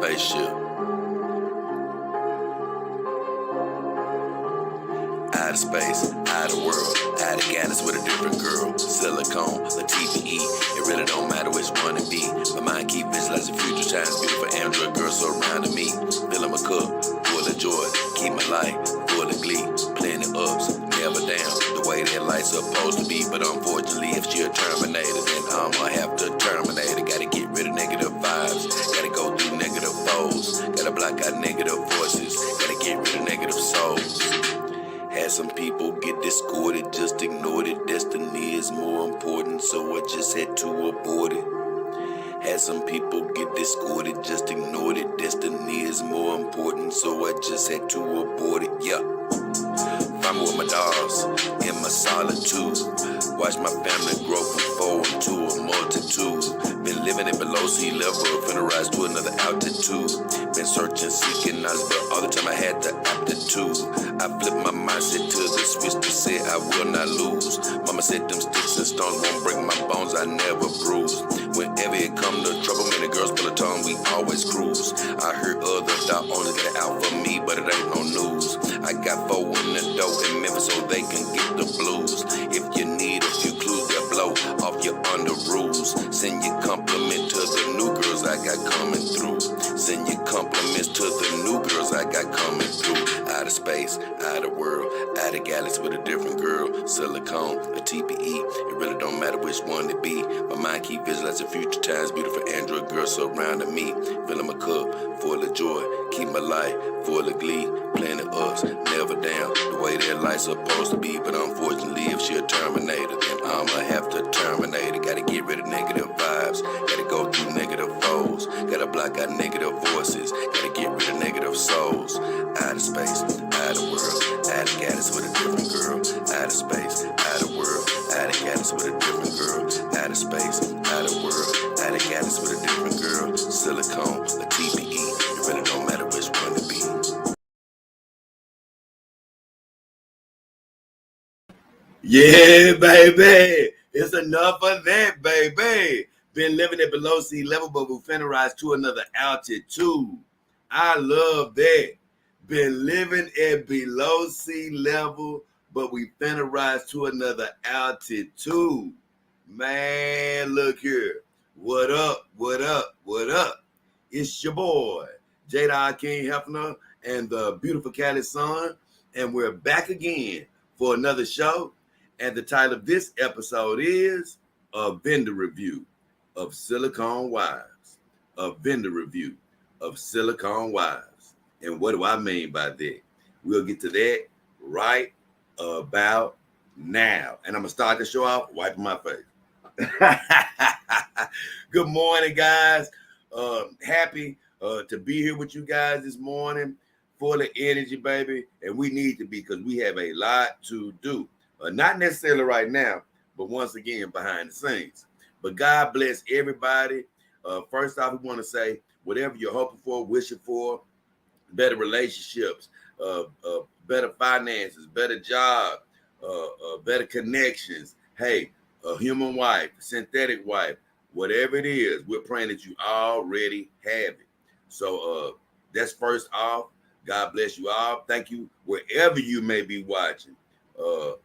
spaceship. Out of space, out of world, out of galaxy with a different girl. Silicone, a TPE, it really don't matter which one it be. My mind keep visualizing future times, beautiful android girls surrounding me. Filling my cup, full of joy, keep my life full of glee. Plenty ups, never down, the way that life's supposed to be. But unfortunately, if she a Terminator, then I'ma have to terminate it. Gotta get rid of negative vibes, gotta go through negative foes, gotta block out negative voices, gotta get rid of negative souls. Had some people get discorded, just ignored it. Destiny is more important, so I just had to abort it. Had some people get discorded, just ignored it. Destiny is more important, so I just had to abort it. Yeah. Find me with my dogs in my solitude. Watch my family grow from four into a multitude. Been living it below sea level, finna rise to another altitude. Been searching, seeking knowledge, but all the time I had the aptitude. I flipped my mindset to the switch to say I will not lose. Mama said them sticks and stones won't break my bones, I never bruise. Whenever it come to trouble, many girls pull a tongue, we always cruise. I heard other dog owners get it out for me, but it ain't no news. I got four in the dough in Memphis so they can get the blues. If you need a few clues, they'll blow off your under rules. Send your compliment to the new girls I got coming through. Send your compliments to the new girls I got coming through. Out of space, out of world, out of galaxy with a different girl. Silicone, a TPE, it really don't matter which one it be. My mind keep visualizing future times, beautiful android girls surrounding me. Filling my cup, full of joy, keep my life full of glee. Plenty ups, never down, the way that life's supposed to be. But unfortunately, if she a Terminator, then I'ma have to terminate it. Gotta get rid of negative vibes, gotta go through negative foes, gotta block out negative voices, gotta get rid of negative souls. Out of space, out of world, out of galaxy with a different girl. Out of space, out of world, out of galaxy with a different girl. Out of space, out of world, out of galaxy with a different girl. Silicone, a TPE, it really don't matter which one it be. Yeah, baby. It's enough of that, baby. Been living at below sea level, but we finna rise to another altitude. I love that. Been living at below sea level, but we finna rise to another altitude. Man, look here. What up? What up? What up? It's your boy, Jada King Hefner and the beautiful Cali Sun, and we're back again for another show. And the title of this episode is A Vendor Review of Silicone Wives. A vendor review of Silicone Wives. And what do I mean by that? We'll get to that right about now. And I'm going to start the show off wiping my face. Good morning, guys. Happy to be here with you guys this morning. Full of energy, baby. And we need to be because we have a lot to do. Not necessarily right now, but once again, behind the scenes. But God bless everybody. First off, we want to say whatever you're hoping for, wishing for, better relationships, better finances, better job, better connections. Hey, a human wife, synthetic wife, whatever it is, we're praying that you already have it. So that's first off. God bless you all. Thank you wherever you may be watching.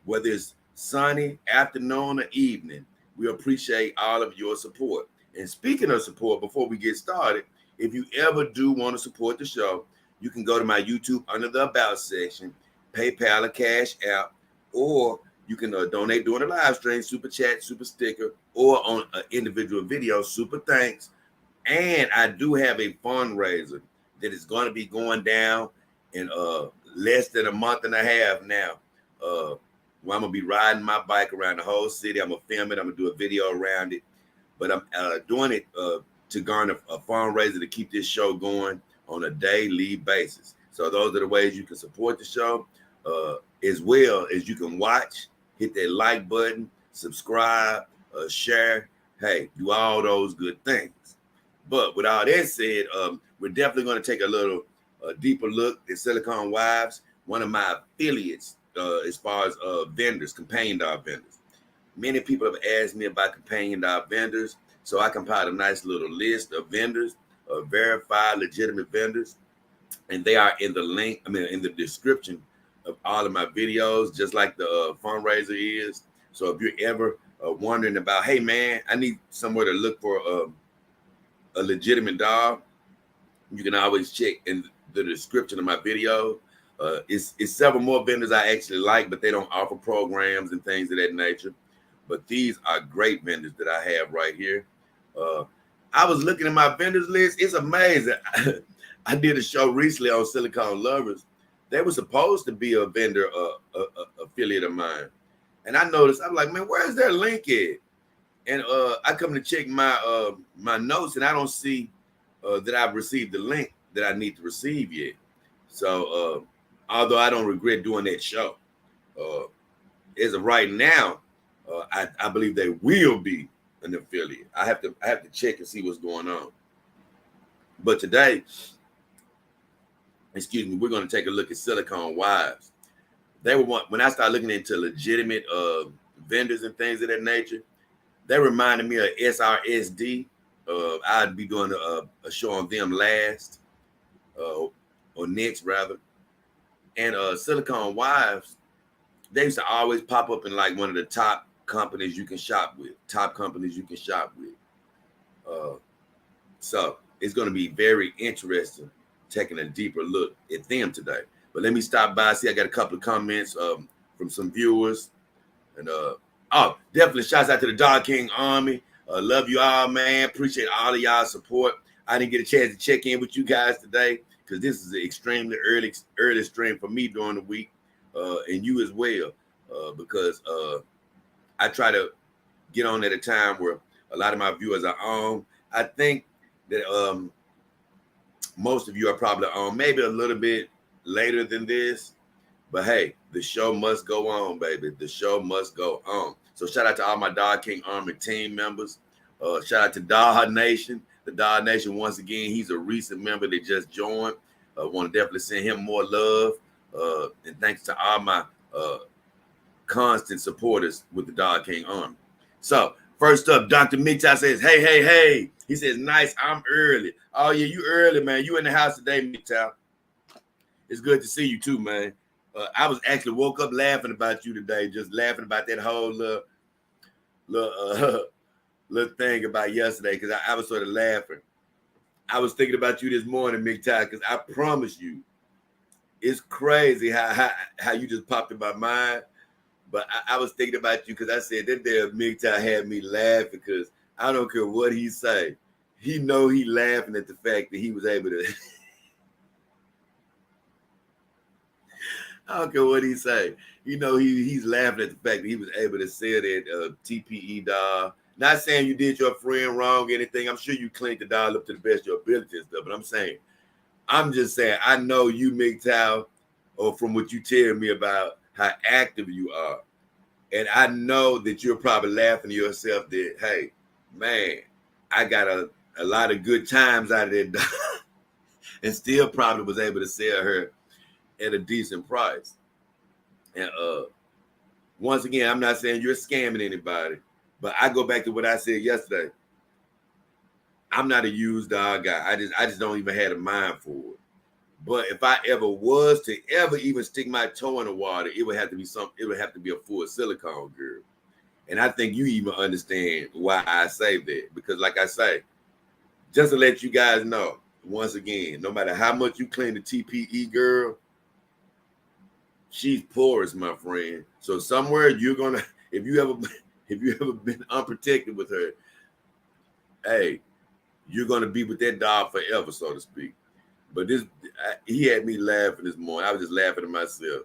Whether it's sunny, afternoon, or evening, we appreciate all of your support. And speaking of support, before we get started, if you ever do want to support the show, you can go to my YouTube under the About section, PayPal or Cash App, or you can donate during the live stream, super chat, super sticker, or on an individual video, super thanks. And I do have a fundraiser that is going to be going down in less than a month and a half now. Where I'm gonna be riding my bike around the whole city. I'm gonna film it. I'm gonna do a video around it, but I'm doing it to garner a fundraiser to keep this show going on a daily basis. So those are the ways you can support the show, as well as you can watch, hit that like button, subscribe, share. Hey, do all those good things. But with all that said, we're definitely going to take a little deeper look at Silicone Wives, one of my affiliates. As far as vendors, companion dog vendors. Many people have asked me about companion dog vendors, so I compiled a nice little list of vendors verified, legitimate vendors, and they are in the link. I mean, in the description of all of my videos, just like the fundraiser is. So if you're ever wondering about, hey man, I need somewhere to look for a legitimate dog, you can always check in the description of my video. It's several more vendors I actually like, but they don't offer programs and things of that nature. But these are great vendors that I have right here. Uh, I was looking at my vendors list. It's amazing. I did a show recently on Silicone Lovers. They were supposed to be a vendor affiliate of mine. And I noticed, I'm like, man, where's their link at? And I come to check my notes, and I don't see that I've received the link that I need to receive yet. So although I don't regret doing that show, as of right now, I believe they will be an affiliate. I have to check and see what's going on. But today, excuse me, we're going to take a look at Silicone Wives. They were one when I started looking into legitimate vendors and things of that nature. They reminded me of SRSD. I'd be doing a show on them last, or next rather. And Silicone Wives, they used to always pop up in like one of the top companies you can shop with. So it's going to be very interesting taking a deeper look at them today. But let me stop by. See, I got a couple of comments from some viewers. And definitely shouts out to the Dog King Army. Love you all, man. Appreciate all of y'all's support. I didn't get a chance to check in with you guys today because this is an extremely early stream for me during the week, and you as well, because I try to get on at a time where a lot of my viewers are on. I think that most of you are probably on maybe a little bit later than this, but hey, the show must go on, baby. The show must go on. So shout out to all my Dog King Army team members. Shout out to Dog Nation. The Dog Nation, once again, he's a recent member that just joined. I want to definitely send him more love. And thanks to all my constant supporters with the Dog King Army. So first up, Dr. Mita says, hey. He says, nice, I'm early. Oh yeah, you early, man. You in the house today, Mita. It's good to see you too, man. I was actually woke up laughing about you today, just laughing about that whole little thing about yesterday, because I was sort of laughing. I was thinking about you this morning, McTy, because I promise you, it's crazy how you just popped in my mind. But I was thinking about you because I said that damn McTy had me laughing because I don't care what he say. He know he laughing at the fact that he was able to. I don't care what he say. You know, he's laughing at the fact that he was able to sell that TPE doll. Not saying you did your friend wrong or anything. I'm sure you cleaned the doll up to the best of your ability and stuff. But I'm just saying, I know you, MGTOW, or from what you tell me about how active you are. And I know that you're probably laughing to yourself that, hey, man, I got a lot of good times out of that doll and still probably was able to sell her at a decent price. And once again, I'm not saying you're scamming anybody, but I go back to what I said yesterday. I'm not a used dog guy. I just don't even have a mind for it. But if I ever was to ever even stick my toe in the water, it would have to be a full silicone girl. And I think you even understand why I say that. Because like I say, just to let you guys know, once again, no matter how much you clean the TPE girl, she's porous, my friend. So somewhere you're gonna, if you ever been unprotected with her, hey, you're gonna be with that dog forever, so to speak. But he had me laughing this morning. I was just laughing at myself.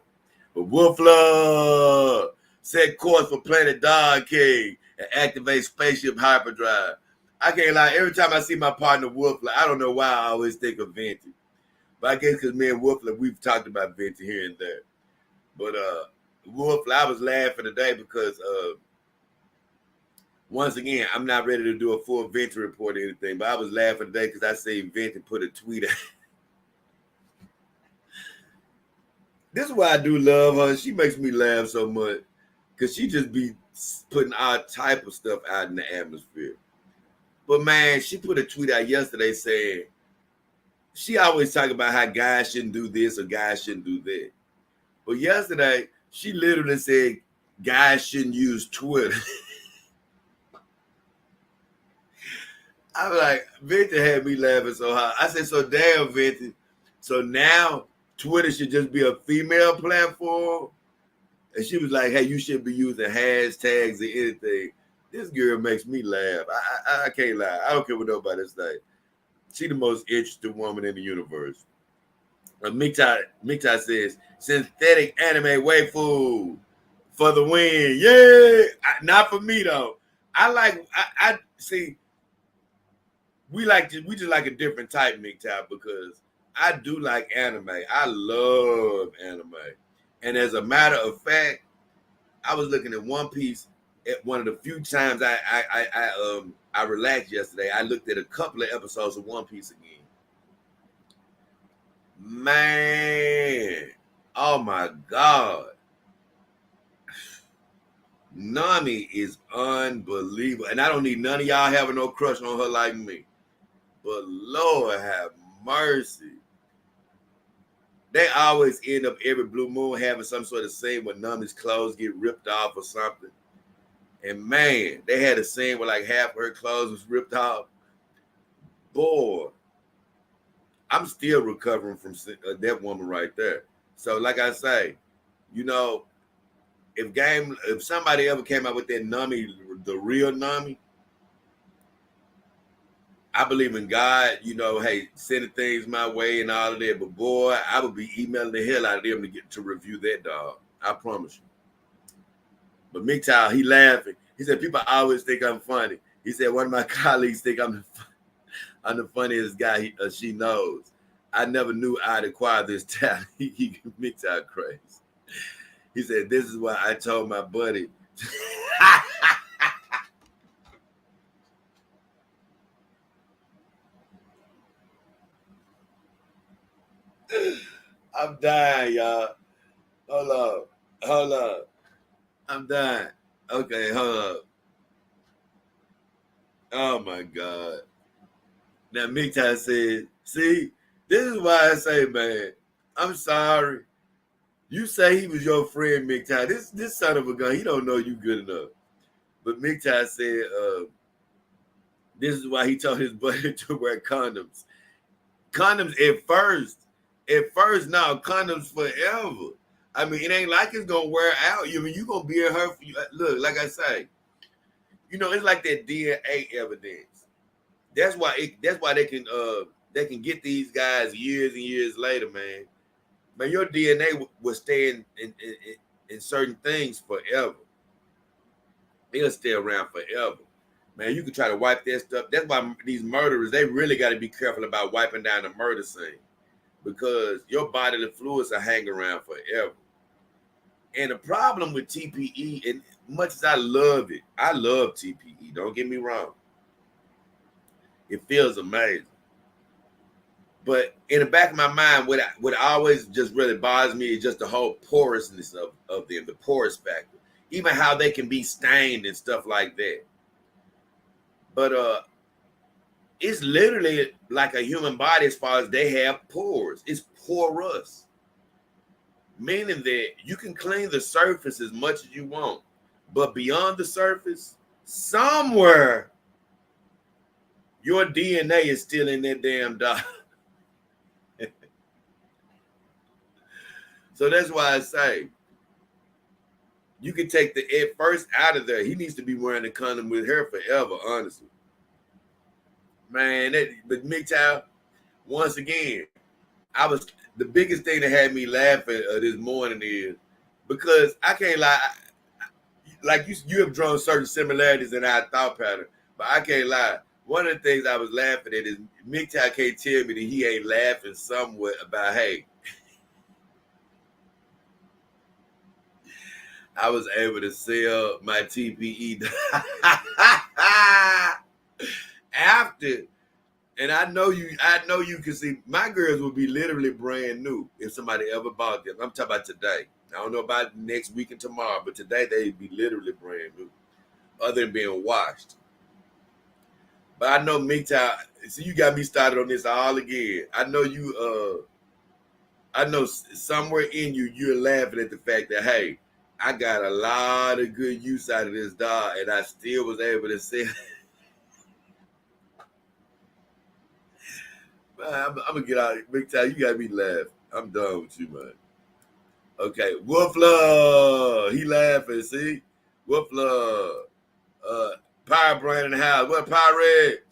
But Woofler set course for Planet Dog King and activate spaceship hyperdrive. I can't lie. Every time I see my partner Woofler, I don't know why I always think of Venti. But I guess because me and Woofler, we've talked about Venti here and there. But Woofler, I was laughing today because once again, I'm not ready to do a full Venti report or anything. But I was laughing today because I see Venti put a tweet out. This is why I do love her. She makes me laugh so much because she just be putting all type of stuff out in the atmosphere. But man, she put a tweet out yesterday saying she always talk about how guys shouldn't do this or guys shouldn't do that. But yesterday, she literally said guys shouldn't use Twitter. I was like, Vinci had me laughing so hard. I said, so damn, Vinci. So now Twitter should just be a female platform? And she was like, hey, you should be using hashtags or anything. This girl makes me laugh. I can't lie. I don't care what nobody say. She the most interesting woman in the universe. Mikta says, synthetic anime waifu for the win. Yeah. Not for me, though. I see, we just like a different type, Mikta, because I do like anime. I love anime. And as a matter of fact, I was looking at One Piece at one of the few times I relaxed yesterday. I looked at a couple of episodes of One Piece again. Man, oh my God. Nami is unbelievable. And I don't need none of y'all having no crush on her like me. But Lord have mercy. They always end up every blue moon having some sort of scene where Nami's clothes get ripped off or something. And man, they had a scene where like half of her clothes was ripped off. Boy, I'm still recovering from that woman right there. So like I say, you know, if somebody ever came out with that Nami, the real Nami, I believe in God, you know, hey, sending things my way and all of that. But boy, I would be emailing the hell out of them to get to review that dog. I promise you. But MGTOW, he laughing. He said, people always think I'm funny. He said, one of my colleagues think I'm the funniest guy she knows. I never knew I'd acquire this talent. He MGTOW crazy. He said, this is why I told my buddy. I'm dying, y'all. Hold up. I'm dying. Okay, hold up. Oh my God. Now MGTOW said, see, this is why I say, man, I'm sorry. You say he was your friend, MGTOW. This son of a gun, he don't know you good enough. But MGTOW said, this is why he told his buddy to wear condoms. Condoms at first, now condoms forever. I mean, it ain't like it's gonna wear out. You mean you gonna be in her? Look, like I say, you know, it's like that DNA evidence. That's why they can get these guys years and years later, man. Man, your DNA will stay in certain things forever. It'll stay around forever. Man, you can try to wipe that stuff. That's why these murderers, they really got to be careful about wiping down the murder scene, because your bodily fluids are hanging around forever. And the problem with TPE, and much as I love it, I love TPE. Don't get me wrong. It feels amazing. But in the back of my mind, what always just really bothers me is just the whole porousness of them, the porous factor. Even how they can be stained and stuff like that. But it's literally like a human body as far as they have pores. It's porous. Meaning that you can clean the surface as much as you want. But beyond the surface, somewhere, your DNA is still in that damn dog. So that's why I say, you can take the Ed first out of there. He needs to be wearing a condom with her forever, honestly. Man, but MGTOW, once again, the biggest thing that had me laughing this morning is because I can't lie, like you have drawn certain similarities in our thought pattern, but I can't lie. One of the things I was laughing at is MGTOW can't tell me that he ain't laughing somewhat about, hey, I was able to sell my TPE after, and I know you can see my girls will be literally brand new if somebody ever bought them. I'm talking about today. I don't know about next week and tomorrow, but today they'd be literally brand new, other than being washed. But I know MGTOW, so you got me started on this all again. I know I know somewhere in you, you're laughing at the fact that, hey, I got a lot of good use out of this dog, and I still was able to say, I'm gonna get out. MGTOW, you got me laugh. I'm done with you, man. Okay, Woofler, he laughing. See, Woofler, uh, Power Brand in the house. What Pirate?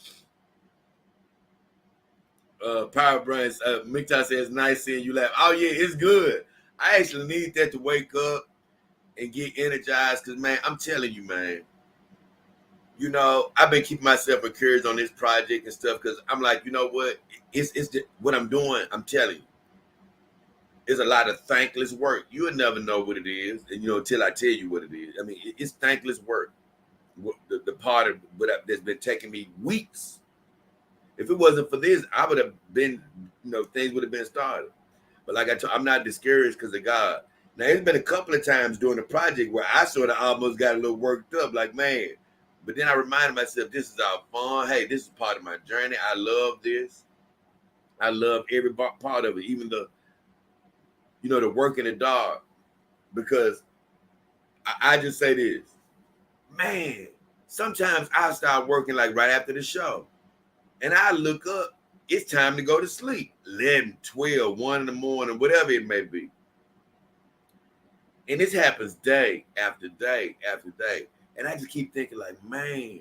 Power Brands. MGTOW says nice seeing you laugh. Oh yeah, it's good. I actually need that to wake up and get energized. Cause man, I'm telling you, man. You know, I've been keeping myself encouraged on this project and stuff. Cause I'm like, you know what? It's just, what I'm doing. I'm telling you, it's a lot of thankless work. You'll never know what it is, and you know, until I tell you what it is. I mean, it's thankless work. The part of that's been taking me weeks. If it wasn't for this, I would have been, you know, things would have been started. But like I'm not discouraged because of God. Now, it's been a couple of times during the project where I sort of almost got a little worked up, like, man. But then I reminded myself, this is our fun. Hey, this is part of my journey. I love this. I love every part of it, even the, you know, the work in the dark. Because I just say this, man, sometimes I start working like right after the show. And I look up, it's time to go to sleep. 11, 12, 1 in the morning, whatever it may be. And this happens day after day after day. And I just keep thinking like, man,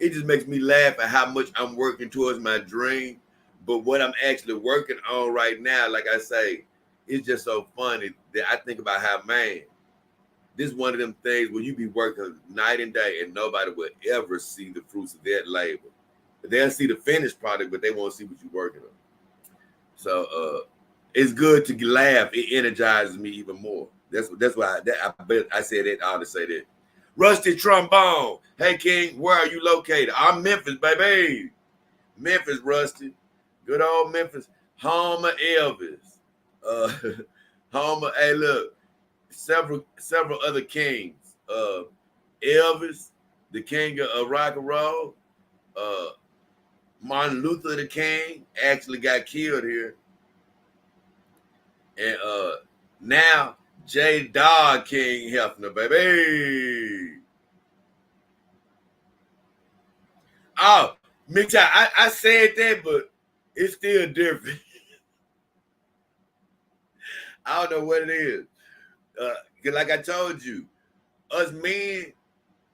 it just makes me laugh at how much I'm working towards my dream. But what I'm actually working on right now, like I say, it's just so funny that I think about how, man, this is one of them things where you be working night and day and nobody will ever see the fruits of that labor. They'll see the finished product, but they won't see what you're working on. So it's good to laugh. It energizes me even more. That's why I said that. I ought to say that. Rusty Trombone. Hey King, where are you located? I'm Memphis, baby. Memphis, Rusty. Good old Memphis. Home of Elvis. Uh, home of, hey, look, several other kings. Elvis, the king of rock and roll. Uh, Martin Luther the King actually got killed here. And now J Dog King Hefner, baby. Oh, Mitch, I said that, but it's still different. I don't know what it is. Cause like I told you, us men,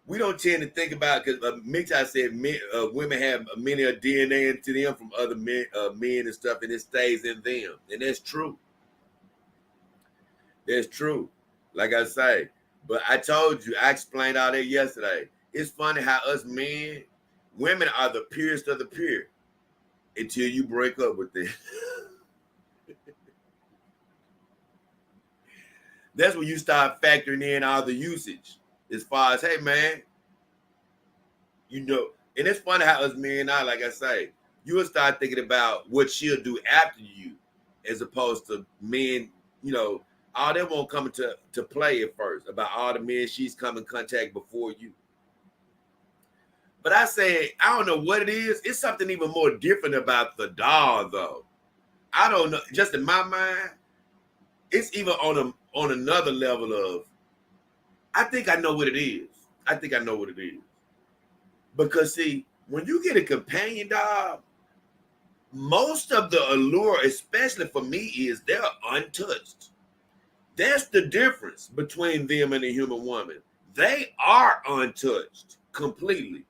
we don't tend to think about, because Mitch, I said women have many a DNA into them from other men and stuff, and it stays in them, and that's true. That's true. Like I say, but I told you, I explained all that yesterday. It's funny how us men, women are the purest of the pure until you break up with them. That's when you start factoring in all the usage as far as, hey man, you know, and it's funny how us men are, like I say, you will start thinking about what she'll do after you, as opposed to men, you know, all that won't come to play at first about all the men she's come in contact before you. But I say, I don't know what it is. It's something even more different about the doll, though. I don't know. Just in my mind, it's even on another level of. I think I know what it is. I think I know what it is. Because see, when you get a companion dog, most of the allure, especially for me, is they're untouched. That's the difference between them and a human woman. They are untouched completely.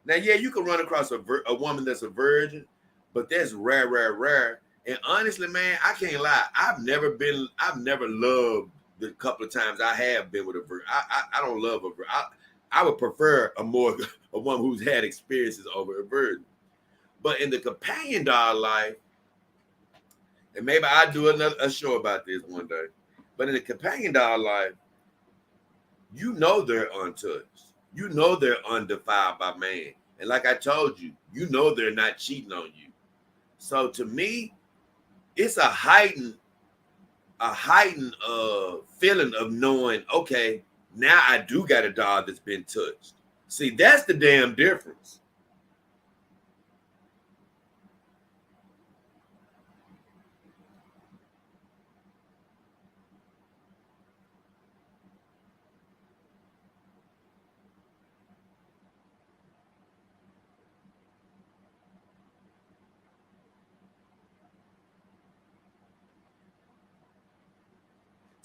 Now, yeah, you can run across a woman that's a virgin, but that's rare, rare, rare. And honestly, man, I can't lie. I've never loved the couple of times I have been with a virgin. I don't love a virgin. I would prefer a woman who's had experiences over a virgin. But in the companion dog life, and maybe I'll do a show about this one day. But in the companion dog life, you know they're untouched. You know they're undefiled by man. And like I told you, you know they're not cheating on you. So to me, it's a heightened feeling of knowing, okay, now I do got a dog that's been touched. See, that's the damn difference.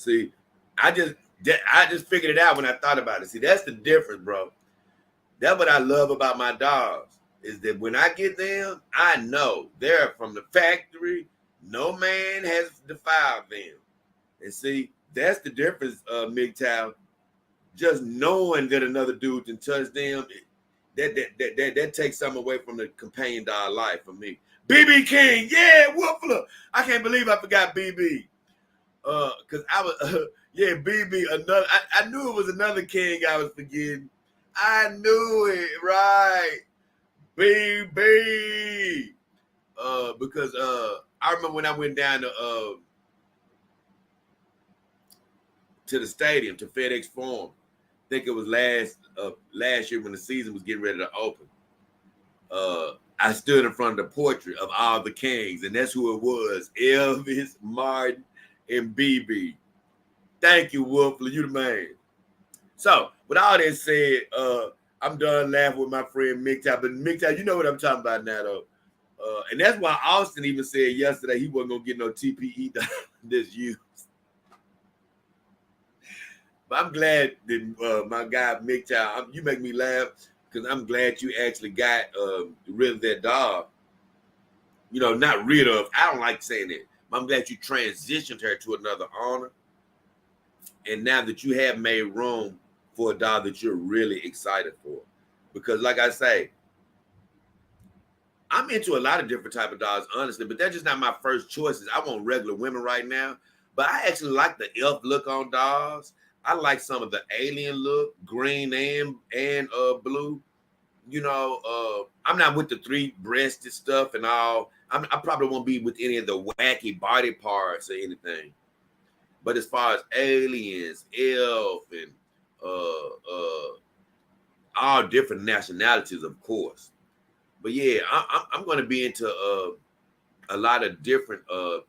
See, I just figured it out when I thought about it. See, that's the difference, bro. That's what I love about my dogs is that when I get them, I know they're from the factory. No man has defiled them. And see, that's the difference, MGTOW. Just knowing that another dude can touch them, that takes something away from the companion dog life for me. BB King, yeah, Woofler. I can't believe I forgot BB. Cause I was yeah, BB, another I knew it was another king I was forgetting. I knew it, right. BB. Because I remember when I went down to the stadium to FedEx Forum. I think it was last year when the season was getting ready to open. I stood in front of the portrait of all the kings, and that's who it was: Elvis, Martin, and BB. Thank you, Wolfler. You the man. So, with all that said, I'm done laughing with my friend MGTOW. But MGTOW, you know what I'm talking about now, though. And that's why Austin even said yesterday he wasn't gonna get no TPE this year. But I'm glad that my guy MGTOW, you make me laugh because I'm glad you actually got rid of that dog. You know, not rid of. I don't like saying that. But I'm glad you transitioned her to another owner. And now that you have made room for a dog that you're really excited for. Because like I say, I'm into a lot of different type of dogs, honestly, but that's just not my first choices. I want regular women right now. But I actually like the elf look on dogs. I like some of the alien look, green and blue. You know, I'm not with the three-breasted stuff and all. I probably won't be with any of the wacky body parts or anything. But as far as aliens, elf, and all different nationalities, of course. But yeah, I'm going to be into a lot of different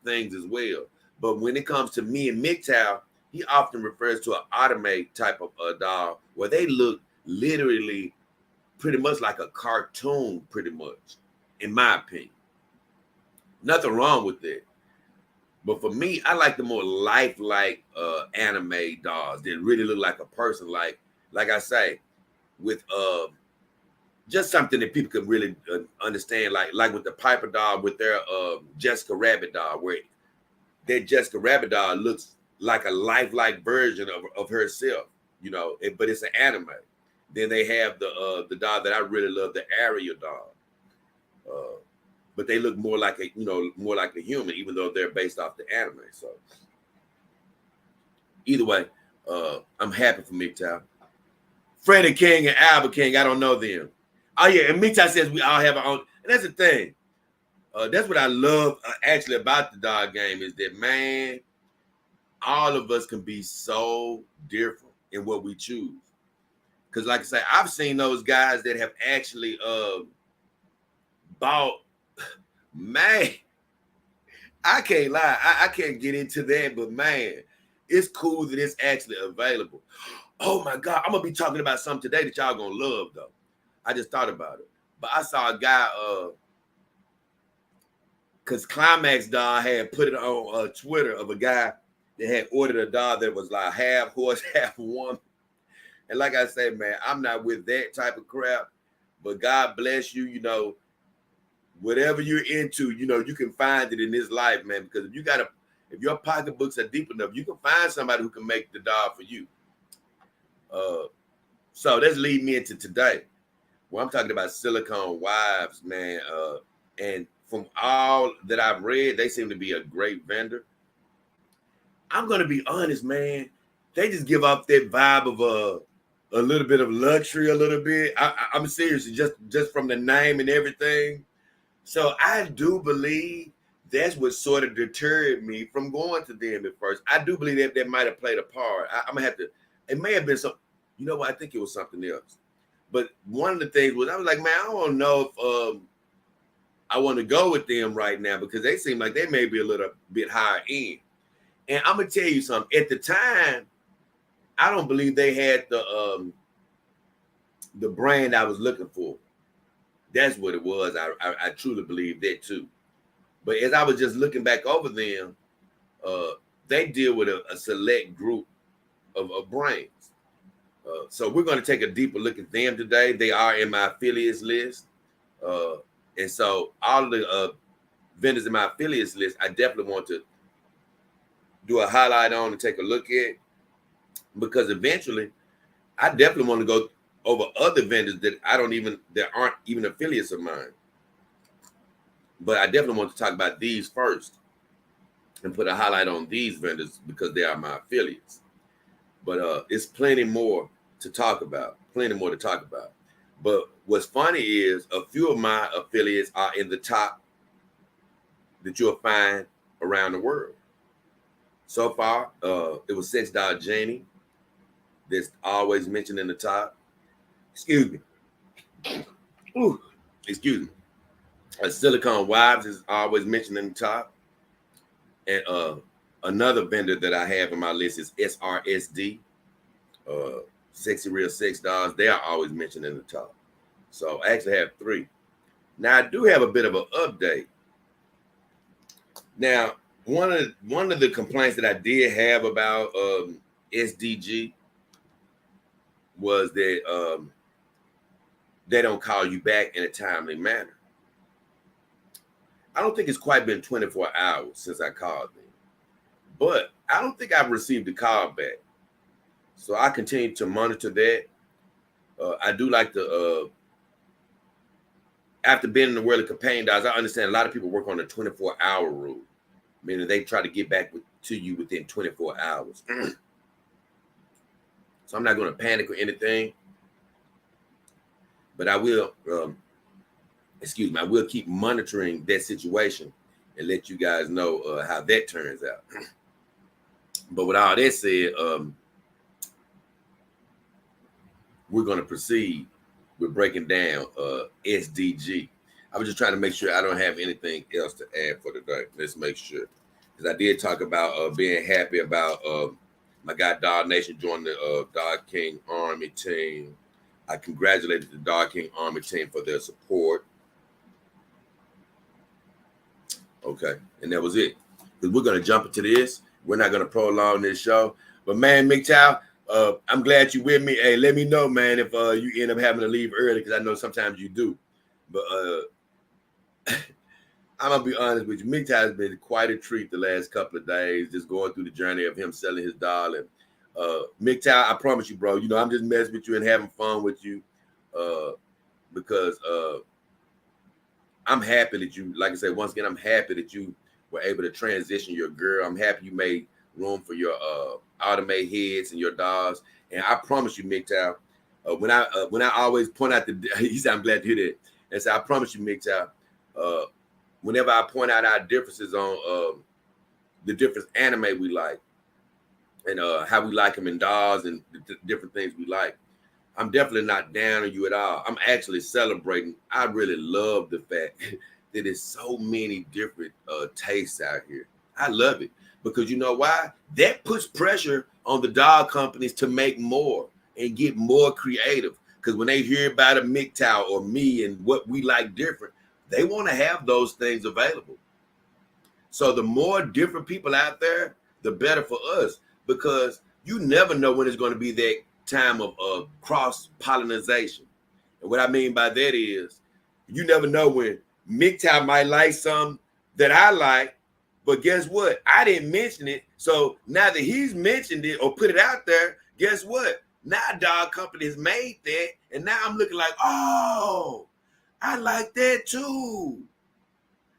things as well. But when it comes to me and MGTOW, he often refers to an automate type of dog where they look literally pretty much like a cartoon, pretty much, in my opinion. Nothing wrong with that. But for me, I like the more lifelike anime dogs that really look like a person. Like I say, with just something that people can really understand, like with the Piper dog with their Jessica Rabbit dog, where that Jessica Rabbit dog looks like a lifelike version of herself, you know, but it's an anime. Then they have the dog that I really love, the Ariel dog. But they look more like more like a human, even though they're based off the anime. So either way, I'm happy for MGTOW. Freddie King and Albert King, I don't know them. Oh yeah, and MGTOW says we all have our own, and that's the thing. That's what I love actually about the dog game is that, man, all of us can be so different in what we choose. Because like I say, I've seen those guys that have actually bought, man, I can't lie. I can't get into that, but man, it's cool that it's actually available. Oh my God, I'm gonna be talking about something today that y'all gonna love though. I just thought about it. But I saw a guy, because Climax Dog had put it on Twitter of a guy that had ordered a dog that was like half horse, half woman. And like I said, man, I'm not with that type of crap. But God bless you, you know, whatever you're into, you know, you can find it in this life, man. Because if your pocketbooks are deep enough, you can find somebody who can make the dog for you. So that's leading me into today. Well, I'm talking about Silicone Wives, man. And from all that I've read, they seem to be a great vendor. I'm gonna be honest, man. They just give off that vibe of a little bit of luxury, a little bit. I'm serious, just from the name and everything. So I do believe that's what sort of deterred me from going to them at first. I do believe that might have played a part. I'm gonna have to. It may have been some. You know what? I think it was something else. But one of the things was I was like, man, I don't know if I want to go with them right now because they seem like they may be a little bit higher end. And I'm gonna tell you something. At the time, I don't believe they had the brand I was looking for. That's what it was. I truly believe that too. But as I was just looking back over them, they deal with a select group of brands. So we're going to take a deeper look at them today. They are in my affiliates list. And so all of the vendors in my affiliates list, I definitely want to do a highlight on and take a look at, because eventually I definitely want to go over other vendors that aren't even affiliates of mine. But I definitely want to talk about these first and put a highlight on these vendors because they are my affiliates. But it's plenty more to talk about. But what's funny is a few of my affiliates are in the top that you'll find around the world. So far, it was Sex Doll Janie that's always mentioned in the top. Excuse me. Ooh, excuse me. Silicone Wives is always mentioned in the top. And another vendor that I have in my list is SRSD. Sexy Real Sex Dolls. They are always mentioned in the top. So I actually have 3. Now I do have a bit of an update. Now, one of the complaints that I did have about SDG was that they don't call you back in a timely manner. I don't think it's quite been 24 hours since I called them, but I don't think I've received a call back. So I continue to monitor that. I do like to, after being in the world of campaign dolls, I understand a lot of people work on a 24-hour rule, meaning they try to get back to you within 24 hours. So I'm not going to panic or anything, but I will, I will keep monitoring that situation and let you guys know how that turns out. But with all that said, we're going to proceed with breaking down SDG. I was just trying to make sure I don't have anything else to add for today. Let's make sure. Because I did talk about being happy about my guy Dog Nation joining the Dog King Army team. I congratulated the Dog King Army team for their support. Okay, and that was it. Because we're going to jump into this. We're not going to prolong this show. But man, MGTOW, I'm glad you with me. Hey, let me know, man, if you end up having to leave early, because I know sometimes you do. But I'm going to be honest with you. MGTOW has been quite a treat the last couple of days, just going through the journey of him selling his doll. And MGTOW, I promise you, bro, I'm just messing with you and having fun with you because I'm happy that you, like I said, once again, I'm happy that you were able to transition your girl. I'm happy you made room for your automated heads and your dolls. And I promise you, MGTOW, when I always point out he said, I'm glad to hear that. And so I promise you, MGTOW, whenever I point out our differences on the different anime we like and how we like them in dolls and the different things we like, I'm definitely not down on you at all. I'm actually celebrating. I really love the fact that there's so many different tastes out here. I love it because you know why? That puts pressure on the doll companies to make more and get more creative. Because when they hear about a MGTOW or me and what we like different, they want to have those things available. So the more different people out there, the better for us, because you never know when it's going to be that time of cross-pollination. And what I mean by that is you never know when MGTOW might like something that I like, but guess what? I didn't mention it. So now that he's mentioned it or put it out there, guess what? Now dog company has made that, and now I'm looking like, oh, I like that too.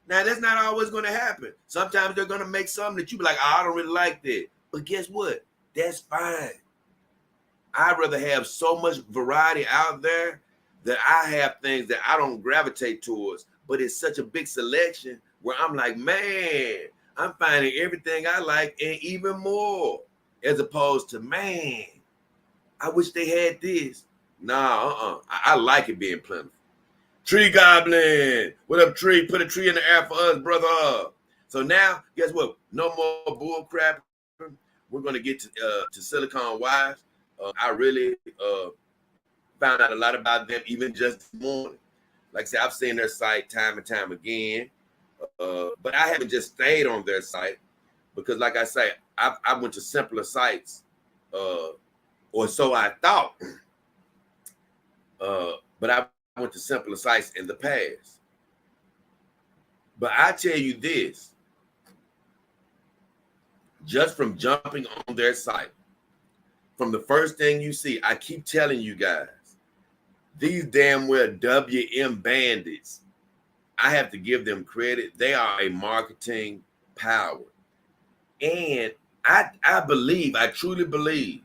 Now that's not always going to happen. Sometimes they're going to make something that you be like, oh, I don't really like that. But guess what? That's fine. I'd rather have so much variety out there that I have things that I don't gravitate towards, but it's such a big selection where I'm like, man, I'm finding everything I like and even more, as opposed to, man, I wish they had this. Nah, I like it being plentiful. Tree Goblin, what up, Tree? Put a tree in the air for us, brother. So now, guess what? No more bull crap. We're gonna get to Silicone Wives. I really found out a lot about them even just this morning. Like I said, I've seen their site time and time again, but I haven't just stayed on their site because, like I say, I went to simpler sites, or so I thought. But I went to simpler sites in the past. But I tell you this, just from jumping on their site, from the first thing you see, I keep telling you guys, these damn well WM bandits, I have to give them credit. They are a marketing power. And I believe, I truly believe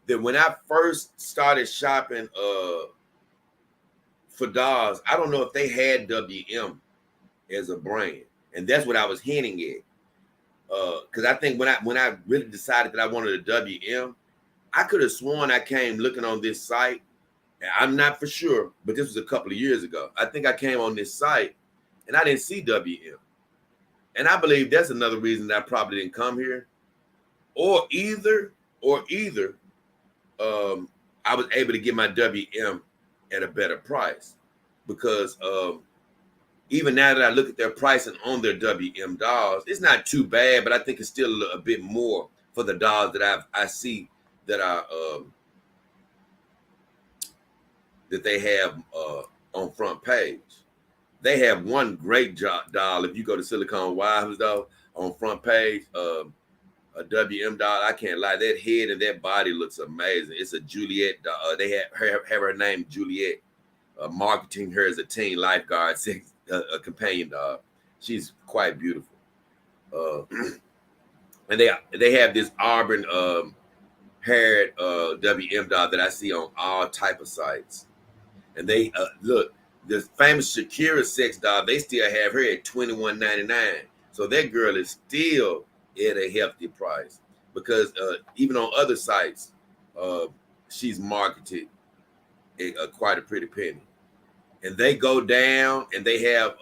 that when I first started shopping for dolls, I don't know if they had WM as a brand. And that's what I was hinting at. Because I think when I really decided that I wanted a WM, I could have sworn I came looking on this site. I'm not for sure, but this was a couple of years ago. I think I came on this site and I didn't see WM. And I believe that's another reason that I probably didn't come here. Or either I was able to get my WM at a better price. Because even now that I look at their pricing on their WM dolls, it's not too bad, but I think it's still a bit more for the dolls that I see that are that they have on front page. They have one great doll. If you go to Silicone Wives though, on front page, a WM doll, I can't lie, that head and that body looks amazing. It's a Juliet doll. They have her name Juliet, marketing her as a teen lifeguard, a companion dog. She's quite beautiful. And they have this auburn haired WM dog that I see on all type of sites. And they look, the famous Shakira sex doll, they still have her at $21.99. So that girl is still at a healthy price because even on other sites, she's marketed quite a pretty penny. And they go down and they have,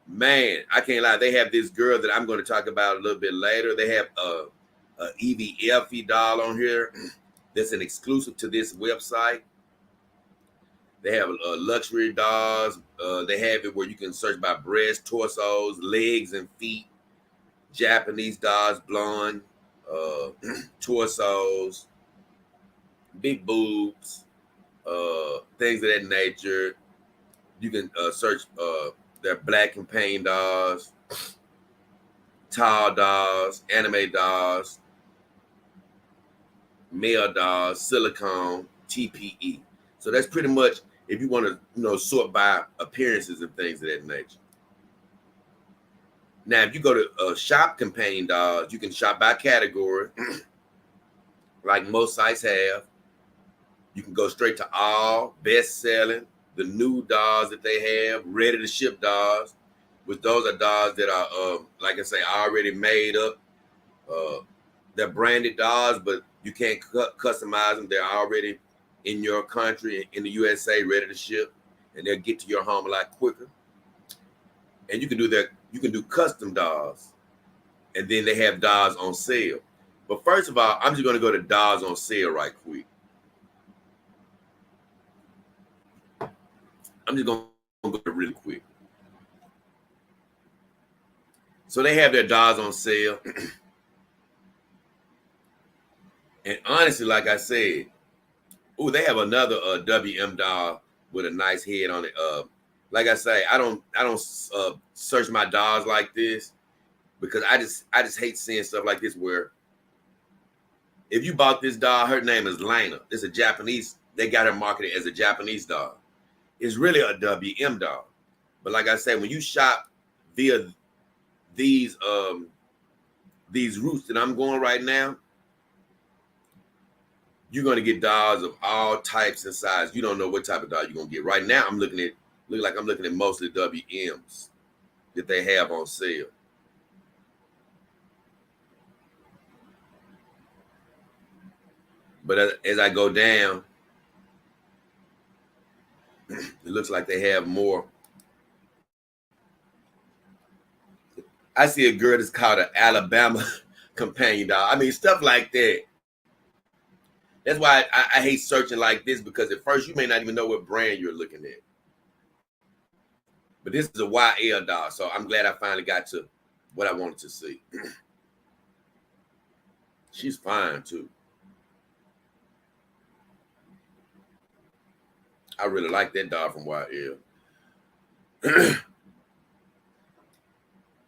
man, I can't lie, they have this girl that I'm going to talk about a little bit later. They have a Evie Elfie doll on here that's an exclusive to this website. They have luxury dolls. They have it where you can search by breasts, torsos, legs, and feet. Japanese dolls, blonde, torsos, big boobs, things of that nature. You can search their black companion dolls, tall dolls, anime dolls, male dolls, silicone, TPE. So that's pretty much if you want to, sort by appearances and things of that nature. Now, if you go to shop companion dolls, you can shop by category, like most sites have. You can go straight to all, best selling, the new dolls that they have, ready to ship dolls, which those are dolls that are, like I say, already made up. They're branded dolls, but you can't customize them. They're already in your country, in the USA, ready to ship, and they'll get to your home a lot quicker. And you can do that. You can do custom dolls, and then they have dolls on sale. But first of all, I'm just going to go to dolls on sale right quick. I'm just going to go really quick. So they have their dolls on sale. And honestly, like I said, they have another WM doll with a nice head on it. Like I say, I don't search my dolls like this because I just hate seeing stuff like this where if you bought this doll, her name is Lena. It's a Japanese. They got her marketed as a Japanese doll. It's really a WM doll. But like I said, when you shop via these routes that I'm going right now, you're going to get dolls of all types and sizes. You don't know what type of doll you're going to get. Right now, I'm looking at mostly WMs that they have on sale. But as I go down, it looks like they have more. I see a girl that's called an Alabama companion doll. I mean, stuff like that. That's why I hate searching like this, because at first you may not even know what brand you're looking at. But this is a YL doll, so I'm glad I finally got to what I wanted to see. She's fine too. I really like that dog from YL.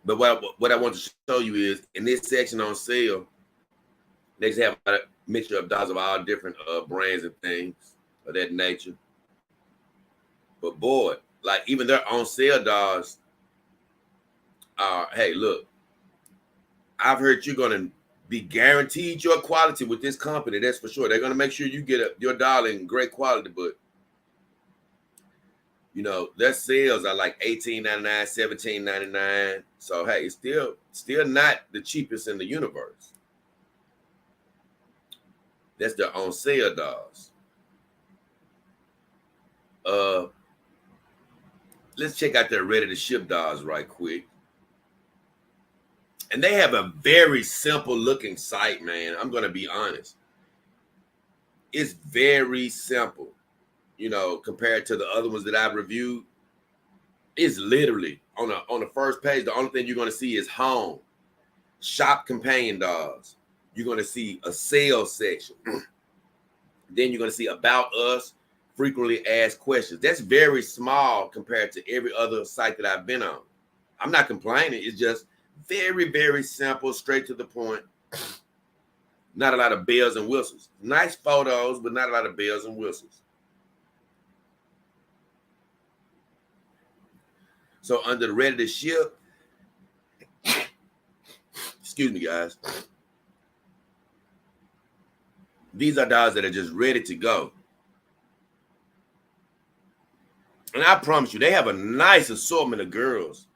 But what I want to show you is in this section on sale, they just have a mixture of dogs of all different brands and things of that nature. But boy, like even their on sale dogs are, hey, look, I've heard you're gonna be guaranteed your quality with this company. That's for sure. They're gonna make sure you get your dog in great quality, but you know, their sales are like $18.99, $17.99. So hey, it's still not the cheapest in the universe. That's their on sale dogs. Let's check out their ready to ship dogs right quick. And they have a very simple looking site, man. I'm gonna be honest. It's very simple, you know, compared to the other ones that I've reviewed. It's literally on the first page. The only thing you're gonna see is home, shop companion dogs. You're gonna see a sales section. Then you're gonna see about us, frequently asked questions. That's very small compared to every other site that I've been on. I'm not complaining. It's just very, very simple, straight to the point. Not a lot of bells and whistles. Nice photos, but not a lot of bells and whistles. So under the ready to ship, excuse me, guys. These are dogs that are just ready to go. And I promise you, they have a nice assortment of girls,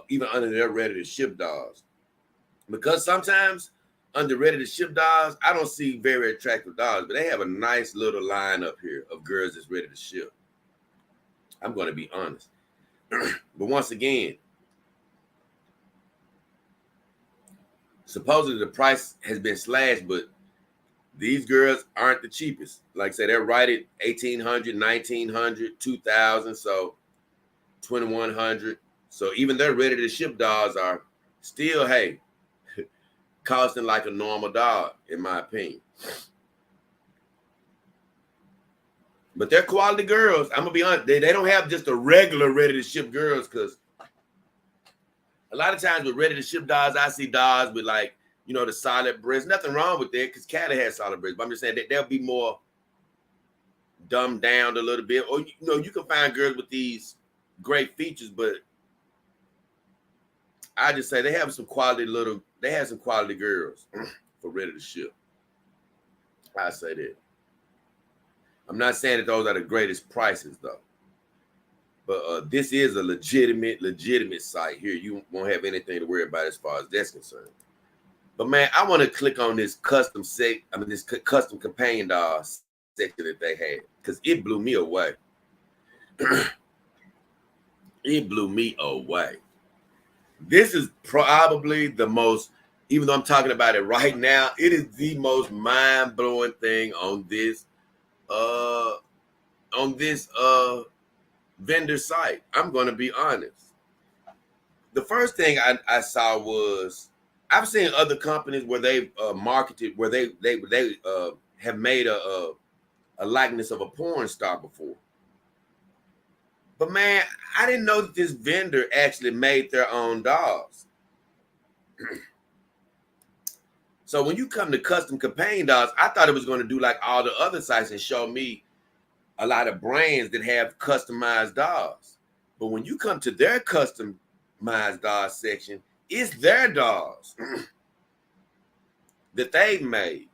even under their ready to ship dogs. Because sometimes under ready to ship dogs, I don't see very attractive dogs, but they have a nice little line up here of girls that's ready to ship. I'm going to be honest. But once again, supposedly the price has been slashed, but these girls aren't the cheapest. Like I said, they're right at $1,800, $1,900, $2,000, so $2,100. So even their ready to ship dogs are still, hey, costing like a normal dog, in my opinion. But they're quality girls. I'm gonna be honest. They don't have just a regular ready to ship girls, because a lot of times with ready to ship dogs, I see dogs with like, you know, the solid breasts. Nothing wrong with that, because Cali has solid breasts. But I'm just saying that they'll be more dumbed down a little bit. Or, you know, you can find girls with these great features, but I just say they have some quality girls for ready to ship. I say that. I'm not saying that those are the greatest prices though. But this is a legitimate site here. You won't have anything to worry about as far as that's concerned. But man, I want to click on this custom companion dog section that they had, because it blew me away. It blew me away. This is probably the most, even though I'm talking about it right now, it is the most mind-blowing thing on this vendor site. I'm going to be honest. The first thing I saw was, I've seen other companies where they've marketed, where they have made a likeness of a porn star before. But man, I didn't know that this vendor actually made their own dogs. So when you come to custom companion dogs, I thought it was going to do like all the other sites and show me a lot of brands that have customized dogs. But when you come to their customized dog section, it's their dogs that they've made.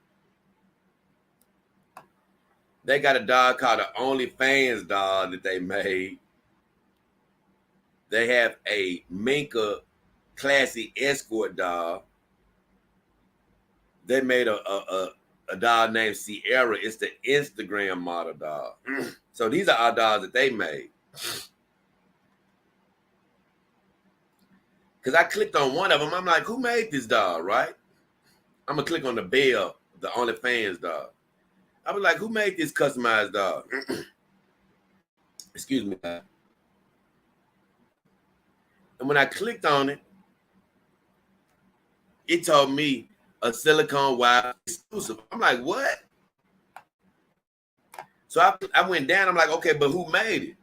They got a dog called the OnlyFans dog that they made. They have a Minka classy escort dog. They made a dog named Sierra. It's the Instagram model dog. So these are our dogs that they made. Because I clicked on one of them. I'm like, who made this dog, right? I'm going to click on the Bell, the OnlyFans dog. I was like, who made this customized dog? Excuse me. And when I clicked on it, it told me a Silicone wife exclusive. I'm like, what? So I went down. I'm like, okay, but who made it?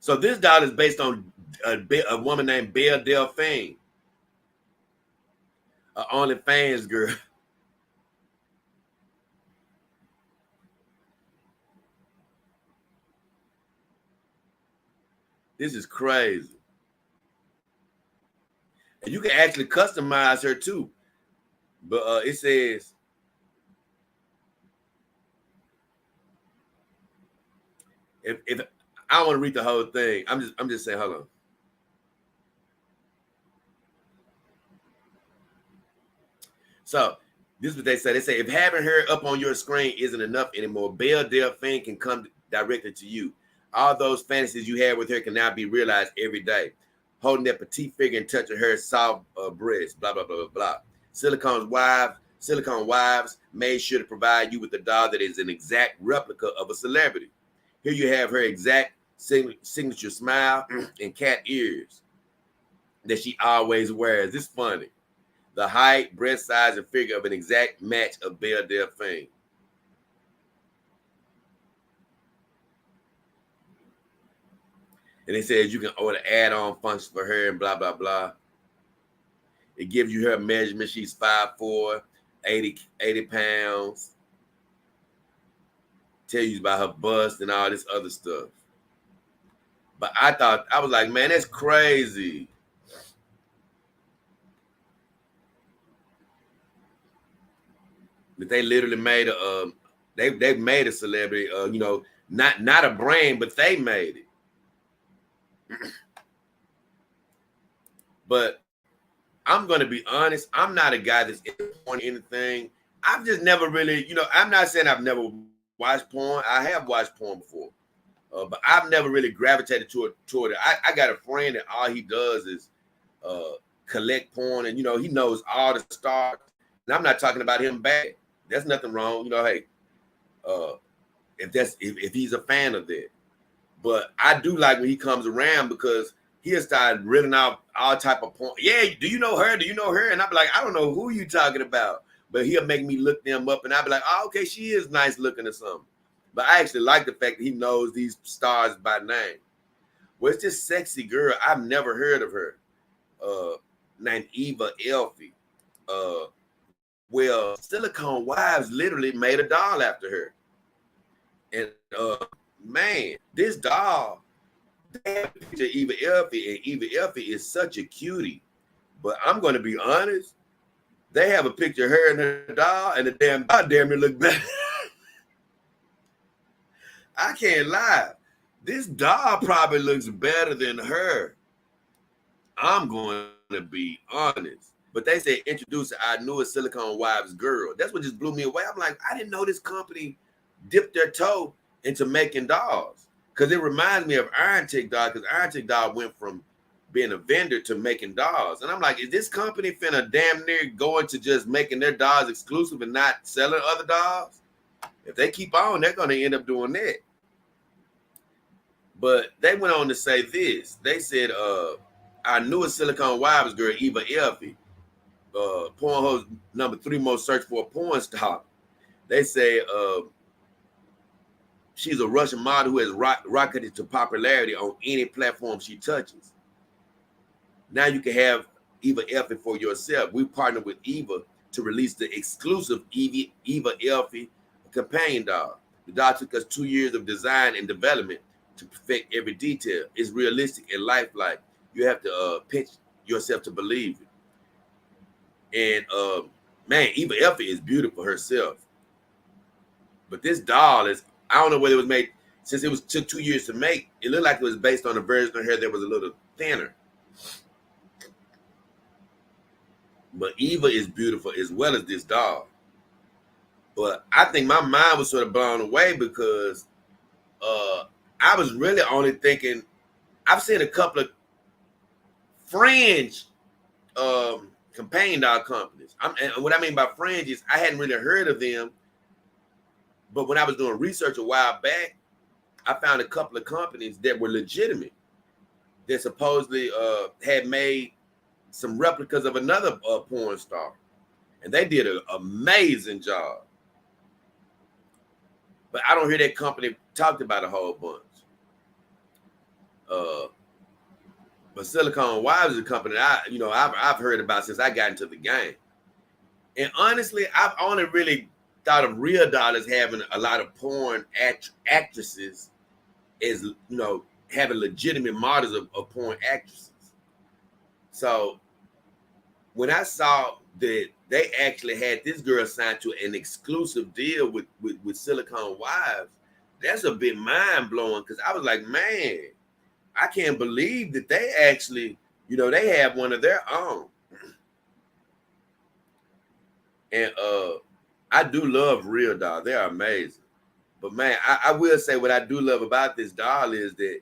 So this doll is based on a woman named Belle Delphine, a OnlyFans girl. This is crazy. And you can actually customize her too. But it says, if I don't want to read the whole thing, I'm just saying, hold on. So this is what they say. They say if having her up on your screen isn't enough anymore, Belle Delphine can come directly to you. All those fantasies you had with her can now be realized every day. Holding that petite figure and touching her soft breast, blah, blah, blah, blah, blah. Silicone Wives made sure to provide you with a doll that is an exact replica of a celebrity. Here you have her exact signature smile and cat ears that she always wears. It's funny. The height, breast size, and figure of an exact match of Belle Delphine. And it says you can order add-on functions for her and blah, blah, blah. It gives you her measurement. She's 5'4", 80 pounds. Tell you about her bust and all this other stuff. But I was like, man, that's crazy. But they literally made they made a celebrity, not a brand, but they made it. But I'm gonna be honest, I'm not a guy that's into anything. I've just never really, I'm not saying I've never watched porn. I have watched porn before, but I've never really gravitated toward it. I got a friend that all he does is collect porn, and he knows all the stars. And I'm not talking about him bad. There's nothing wrong, hey, if he's a fan of that. But I do like when he comes around because he'll start reeling out all type of porn. Yeah, do you know her? Do you know her? And I'll be like, I don't know who you talking about. But he'll make me look them up, and I'll be like, oh, okay, she is nice looking or something. But I actually like the fact that he knows these stars by name. Well, it's this sexy girl. I've never heard of her, named Eva Elfie. Well, Silicone Wives literally made a doll after her. And man, this doll, they have a picture of Eva Elfie, and Eva Elfie is such a cutie. But I'm going to be honest, they have a picture of her and her doll, and the damn doll damn near look better. I can't lie. This doll probably looks better than her. I'm going to be honest. But they say introduce our newest Silicone Wives girl. That's what just blew me away. I'm like, I didn't know this company dipped their toe into making dolls. Because it reminds me of Iron Tick Doll, because Iron Tick Doll went from being a vendor to making dolls. And I'm like, is this company finna damn near going to just making their dolls exclusive and not selling other dolls? If they keep on, they're going to end up doing that. But they went on to say this. They said, our newest Silicone Wives girl, Eva Elfie, Pornhub's number 3 most searched for a porn star. They say she's a Russian model who has rocketed to popularity on any platform she touches. Now you can have Eva Elfie for yourself. We partnered with Eva to release the exclusive Eva Elfie companion doll. The doll took us 2 years of design and development to perfect every detail. It's realistic and lifelike. You have to pinch yourself to believe it. And man, Eva Elfie is beautiful herself. But this doll is, I don't know whether it was made, since it took 2 years to make, it looked like it was based on a version of her that was a little thinner. But Eva is beautiful as well as this doll. But I think my mind was sort of blown away because I was really only thinking, I've seen a couple of fringe companion doll companies. And what I mean by fringe is I hadn't really heard of them. But when I was doing research a while back, I found a couple of companies that were legitimate that supposedly had made some replicas of another porn star, and they did an amazing job. But I don't hear that company talked about a whole bunch. Uh, but Silicone Wives is a company that I've heard about since I got into the game. And honestly, I've only really thought of Real Doll as having a lot of porn actresses as having legitimate models of porn actresses. So when I saw that they actually had this girl signed to an exclusive deal with Silicone Wives, that's a bit mind blowing because I was like, man, I can't believe that they actually, they have one of their own. And I do love Real Doll. They're amazing. But man, I will say what I do love about this doll is that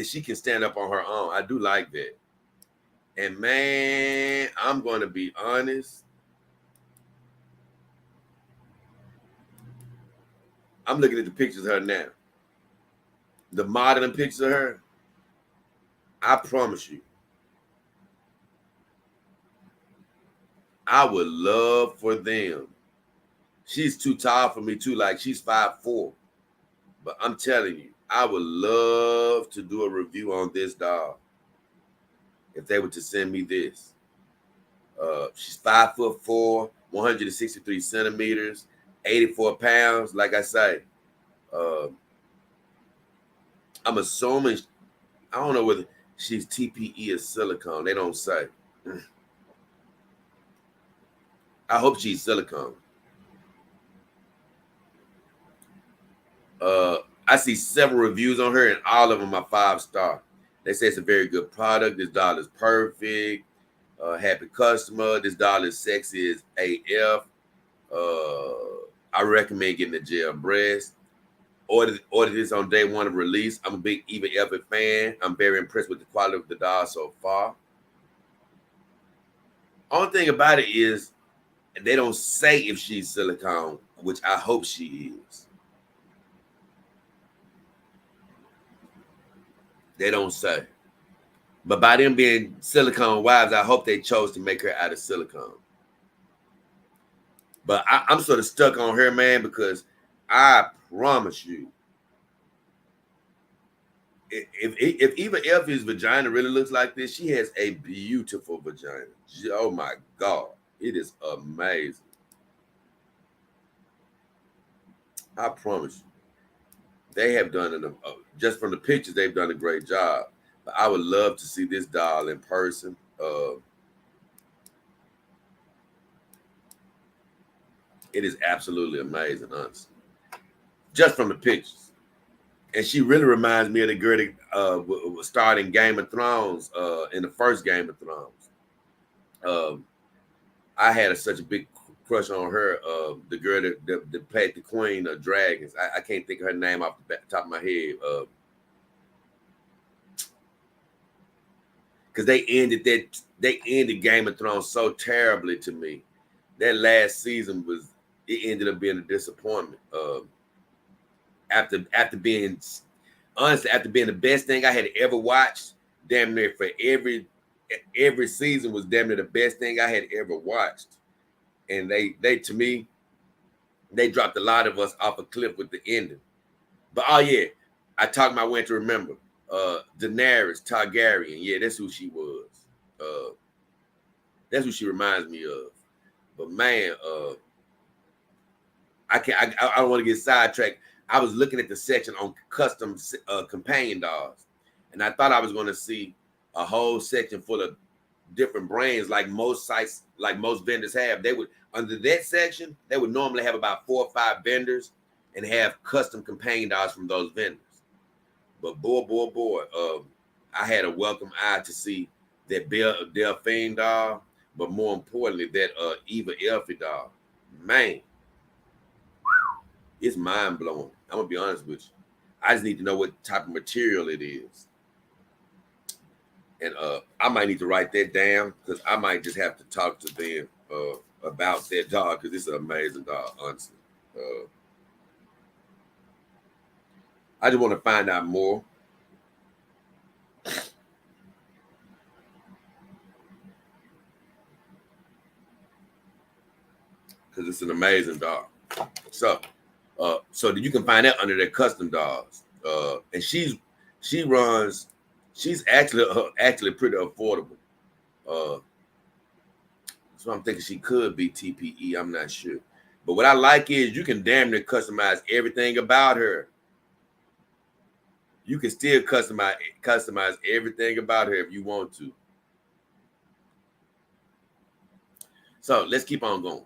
she can stand up on her own. I do like that. And man, I'm going to be honest. I'm looking at the pictures of her now. The modeling pictures of her, I promise you, I would love for them. She's too tall for me too, like she's 5'4". But I'm telling you, I would love to do a review on this doll if they were to send me this. She's 5'4", 163 centimeters, 84 pounds. Like I say, I'm assuming, I don't know whether she's TPE or silicone. They don't say. I hope she's silicone. I see several reviews on her, and all of them are 5-star. They say it's a very good product. This doll is perfect. Happy customer. This doll is sexy as AF. I recommend getting the gel breast. Ordered this on day one of release. I'm a big Eva Elliott fan. I'm very impressed with the quality of the doll so far. Only thing about it is they don't say if she's silicone, which I hope she is. They don't say. But by them being Silicone Wives, I hope they chose to make her out of silicone. But I'm sort of stuck on her, man, because I promise you, if Eva Elfie's vagina really looks like this, she has a beautiful vagina. Oh my God, it is amazing. I promise you, they have done just from the pictures, they've done a great job. But I would love to see this doll in person. It is absolutely amazing, honestly, just from the pictures. And she really reminds me of the girl that starred in Game of Thrones, in the first Game of Thrones. I had such a big crush on her. The girl that played the Queen of Dragons. I can't think of her name off the top of my head. Because they ended Game of Thrones so terribly to me. That last season ended up being a disappointment. After being the best thing I had ever watched, damn near for every season was damn near the best thing I had ever watched. And they to me, they dropped a lot of us off a cliff with the ending. But oh yeah, I talked my way to remember. Daenerys Targaryen, yeah, that's who she was. That's who she reminds me of. But man, I don't want to get sidetracked. I was looking at the section on custom companion dolls, and I thought I was going to see a whole section full of different brands, like most sites, like most vendors have. They would, under that section, they would normally have about 4 or 5 vendors and have custom companion dolls from those vendors. But boy, I had a welcome eye to see that Delphine doll, but more importantly, that Eva Elfie doll. Man, it's mind blowing. I'm gonna be honest with you. I just need to know what type of material it is, and I might need to write that down because I might just have to talk to them about that dog because it's an amazing dog. Honestly, I just want to find out more. because it's an amazing dog. So that you can find that under their custom dogs. And she's actually pretty affordable. So I'm thinking she could be TPE. I'm not sure. But what I like is you can damn near customize everything about her. You can still customize everything about her if you want to. So let's keep on going.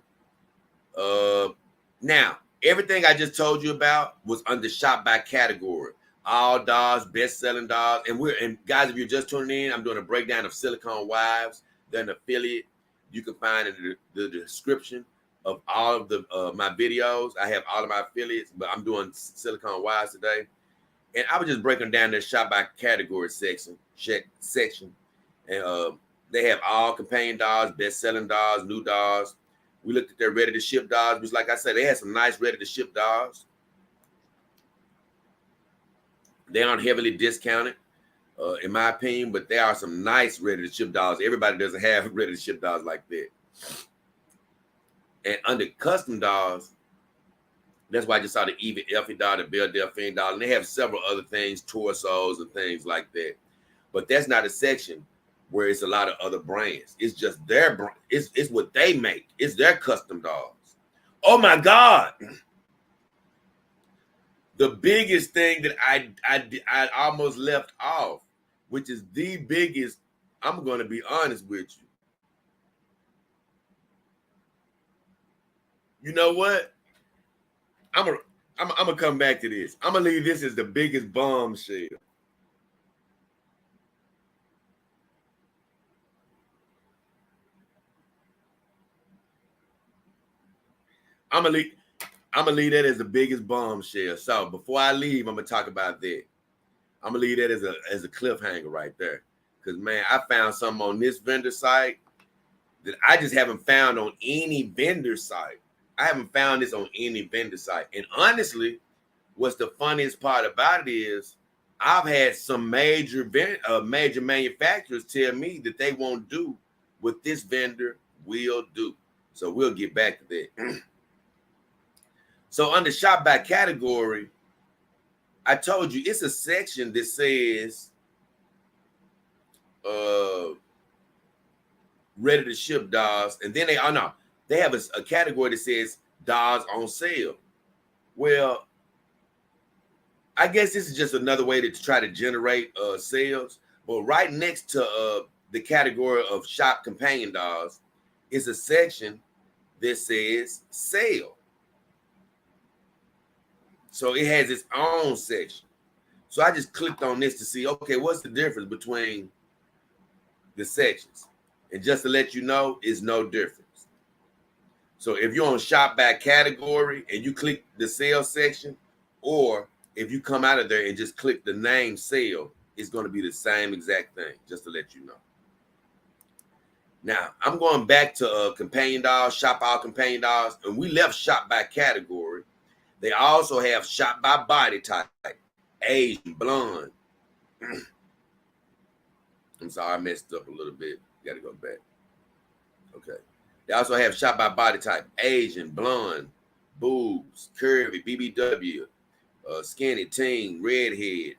Now, everything I just told you about was under shop by category. All dogs, best-selling dogs. And guys, if you're just tuning in, I'm doing a breakdown of Silicone Wives. They're an affiliate. You can find in the description of all of my videos. I have all of my affiliates, but I'm doing Silicone Wives today. And I was just breaking down their shop by category section. And they have all companion dogs, best-selling dogs, new dogs. We looked at their ready-to-ship dogs, which, like I said, they had some nice ready-to-ship dogs. They aren't heavily discounted, in my opinion, but there are some nice ready-to-ship dogs. Everybody doesn't have ready-to-ship dogs like that. And under custom dogs, that's why I just saw the Eva Elfie dog, the Belle Delphine dog, and they have several other things, torsos and things like that. But that's not a section where it's a lot of other brands. It's just their brand. It's what they make. It's their custom dogs. Oh my God. The biggest thing that I almost left off, which is the biggest, I'm going to be honest with you. You know what? I'm gonna come back to this. I'm gonna leave this as the biggest bombshell. I'm gonna leave that as the biggest bombshell. So before I leave, I'm gonna talk about that. I'm gonna leave that as a cliffhanger right there. Because man, I found something on this vendor site that I just haven't found on any vendor site. I haven't found this on any vendor site. And honestly, what's the funniest part about it is I've had some major manufacturers tell me that they won't do what this vendor will do. So we'll get back to that. So under shop by category, I told you it's a section that says ready to ship dogs, and then they have a category that says dogs on sale. Well, I guess this is just another way to try to generate sales. But right next to the category of shop companion dogs is a section that says sale. So it has its own section. So I just clicked on this to see, okay, what's the difference between the sections? And just to let you know, it's no difference. So if you're on shop by category and you click the sale section, or if you come out of there and just click the name sale, it's going to be the same exact thing, just to let you know. Now, I'm going back to companion dogs, shop all companion dogs, and we left shop by category. They also have shop by body type, Asian, blonde. I'm sorry, I messed up a little bit. Got to go back. Okay. They also have shop by body type, Asian, blonde, boobs, curvy, BBW, skinny, teen, redhead.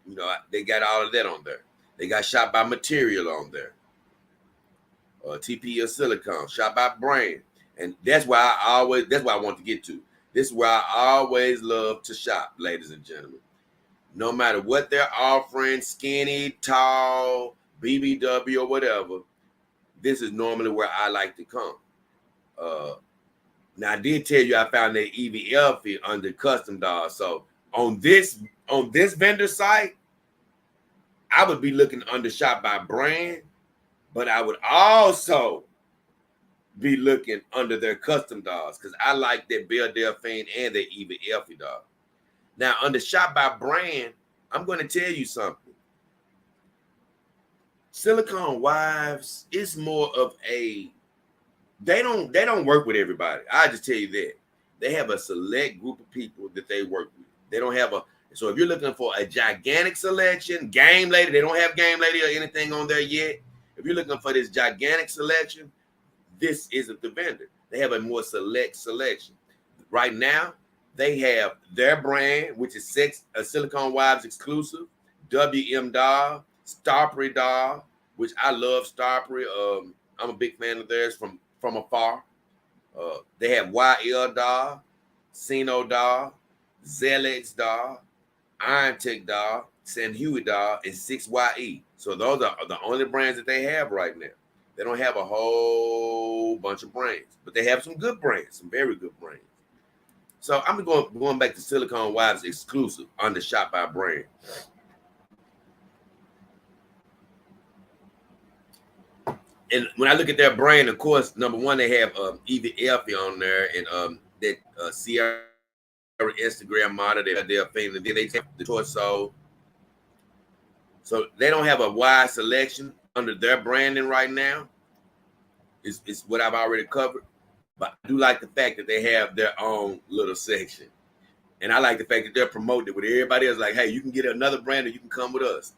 You know, they got all of that on there. They got shop by material on there. TP or silicone, shop by brand. And that's why I want to get to. This is where I always love to shop, ladies and gentlemen. No matter what they're offering, skinny, tall, BBW or whatever, this is normally where I like to come. Now I did tell you I found that Evie Elfie under custom dogs. So on this vendor site, I would be looking under shop by brand, but I would also be looking under their custom dogs because I like their Belle Delphine and their Eva Elfie dog. Now, under shop by brand, I'm going to tell you something. Silicone Wives is more of a they don't work with everybody. I just tell you that. They have a select group of people that they work with. They don't have so if you're looking for a gigantic selection, Game Lady, they don't have Game Lady or anything on there yet. If you're looking for this gigantic selection, this isn't the vendor. They have a more select selection. Right now, they have their brand, which is Silicone Wives exclusive, WM Doll, Starprey Doll, which I love Starprey. I'm a big fan of theirs from afar. They have YL Doll, Sino Doll, ZLX Doll, Iron Tech Doll, San Huey Doll, and 6YE. So those are the only brands that they have right now. They don't have a whole bunch of brands, but they have some good brands, some very good brands. So I'm going back to Silicone Wives exclusive on the Shop By brand. And when I look at their brand, of course, number one, they have Evie Elfie on there, and that Sierra Instagram model. They're famous. Then they have the torso. So they don't have a wide selection under their branding right now. It's what I've already covered. But I do like the fact that they have their own little section. And I like the fact that they're promoting it with everybody else. Like, hey, you can get another brand or you can come with us.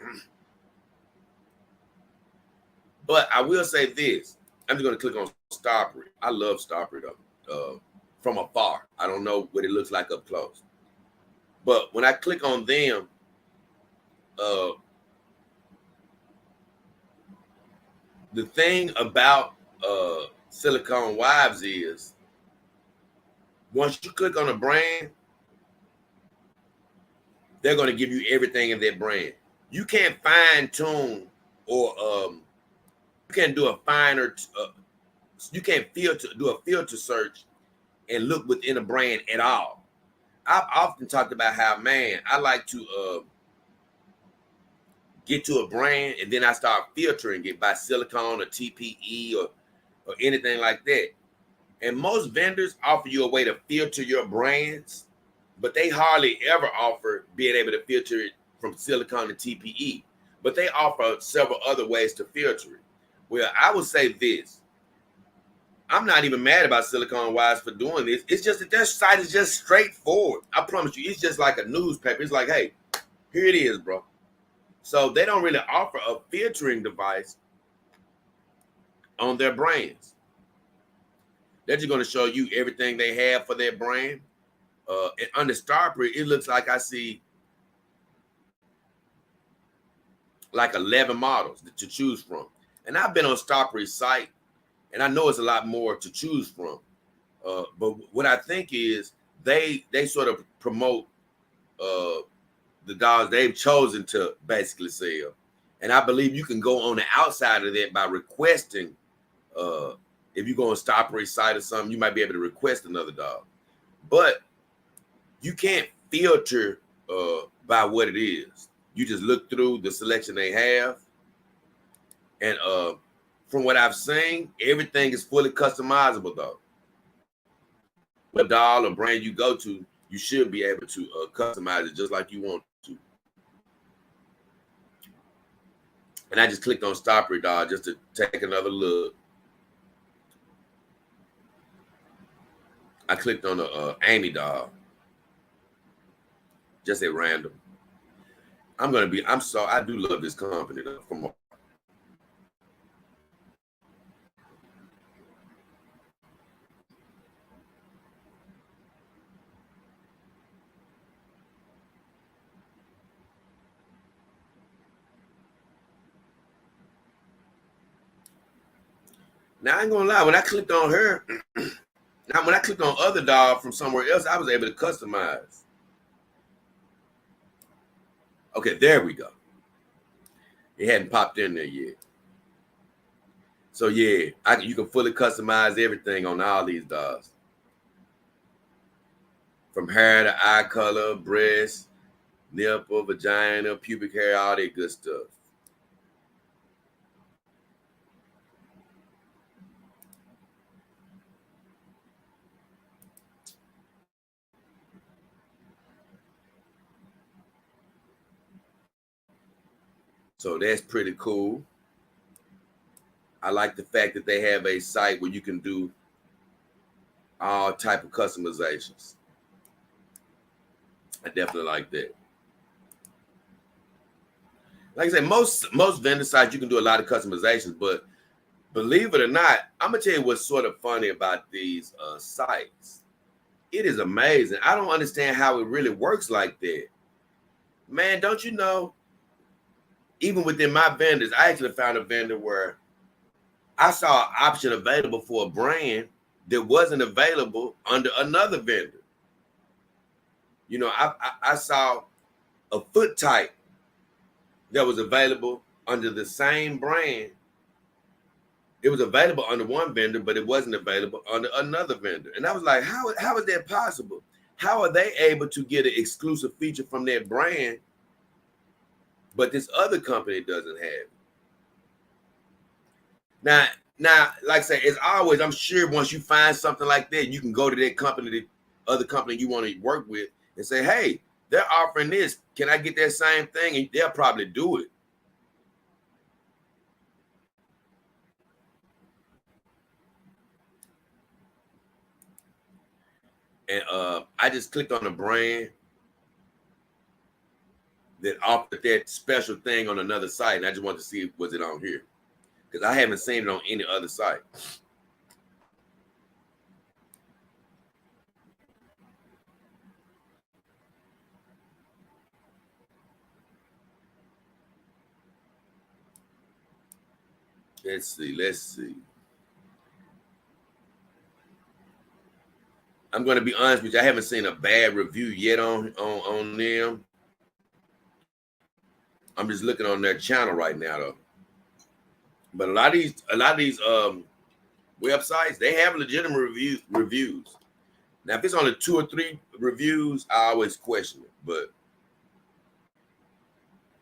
But I will say this. I'm just going to click on Starprey. I love Starprey though. From afar. I don't know what it looks like up close. But when I click on them, the thing about Silicone Wives is once you click on a brand, they're going to give you everything in that brand. You can't fine tune or you can't do a finer. You can't do a filter search and look within a brand at all. I've often talked about how, man, I like to get to a brand and then I start filtering it by silicone or TPE or anything like that. And most vendors offer you a way to filter your brands, but they hardly ever offer being able to filter it from silicone to TPE. But they offer several other ways to filter it. Well, I would say this. I'm not even mad about Silicone Wives for doing this. It's just that their site is just straightforward. I promise you, it's just like a newspaper. It's like, hey, here it is, bro. So they don't really offer a filtering device on their brands. They're just going to show you everything they have for their brand. And under Starprey, it looks like I see like 11 models to choose from. And I've been on Starprey's site, and I know it's a lot more to choose from. But what I think is they sort of promote the dolls they've chosen to basically sell. And I believe you can go on the outside of that by requesting. If you go on Starprey's site or something, you might be able to request another doll. But you can't filter by what it is. You just look through the selection they have. And from what I've seen, everything is fully customizable, though. What doll or brand you go to, you should be able to customize it just like you want to. And I just clicked on Starprey doll just to take another look. I clicked on the Amy doll. Just at random. I do love this company though, from now I ain't gonna lie, when I clicked on her, now when I clicked on other doll from somewhere else, I was able to customize. Okay, there we go. It hadn't popped in there yet. So yeah, you can fully customize everything on all these dolls. From hair to eye color, breast, nipple, vagina, pubic hair, all that good stuff. So that's pretty cool. I like the fact that they have a site where you can do all type of customizations. I definitely like that. Like I said, most vendor sites you can do a lot of customizations, but believe it or not, I'm gonna tell you what's sort of funny about these sites. It is amazing. I don't understand how it really works like that. Man, don't you know? Even within my vendors, I actually found a vendor where I saw an option available for a brand that wasn't available under another vendor. You know, I saw a foot type that was available under the same brand. It was available under one vendor, but it wasn't available under another vendor. And I was like, how is that possible? How are they able to get an exclusive feature from their brand, but this other company doesn't have it? Now, like I say, as always, I'm sure once you find something like that, you can go to that company, the other company you want to work with, and say, hey, they're offering this. Can I get that same thing? And they'll probably do it. And I just clicked on a brand that offered that special thing on another site, and I just wanted to see was it on here, because I haven't seen it on any other site. Let's see. I'm going to be honest with you. I haven't seen a bad review yet on them. I'm just looking on their channel right now, though. But a lot of these websites, they have legitimate reviews. Now, if it's only 2 or 3 reviews, I always question it. But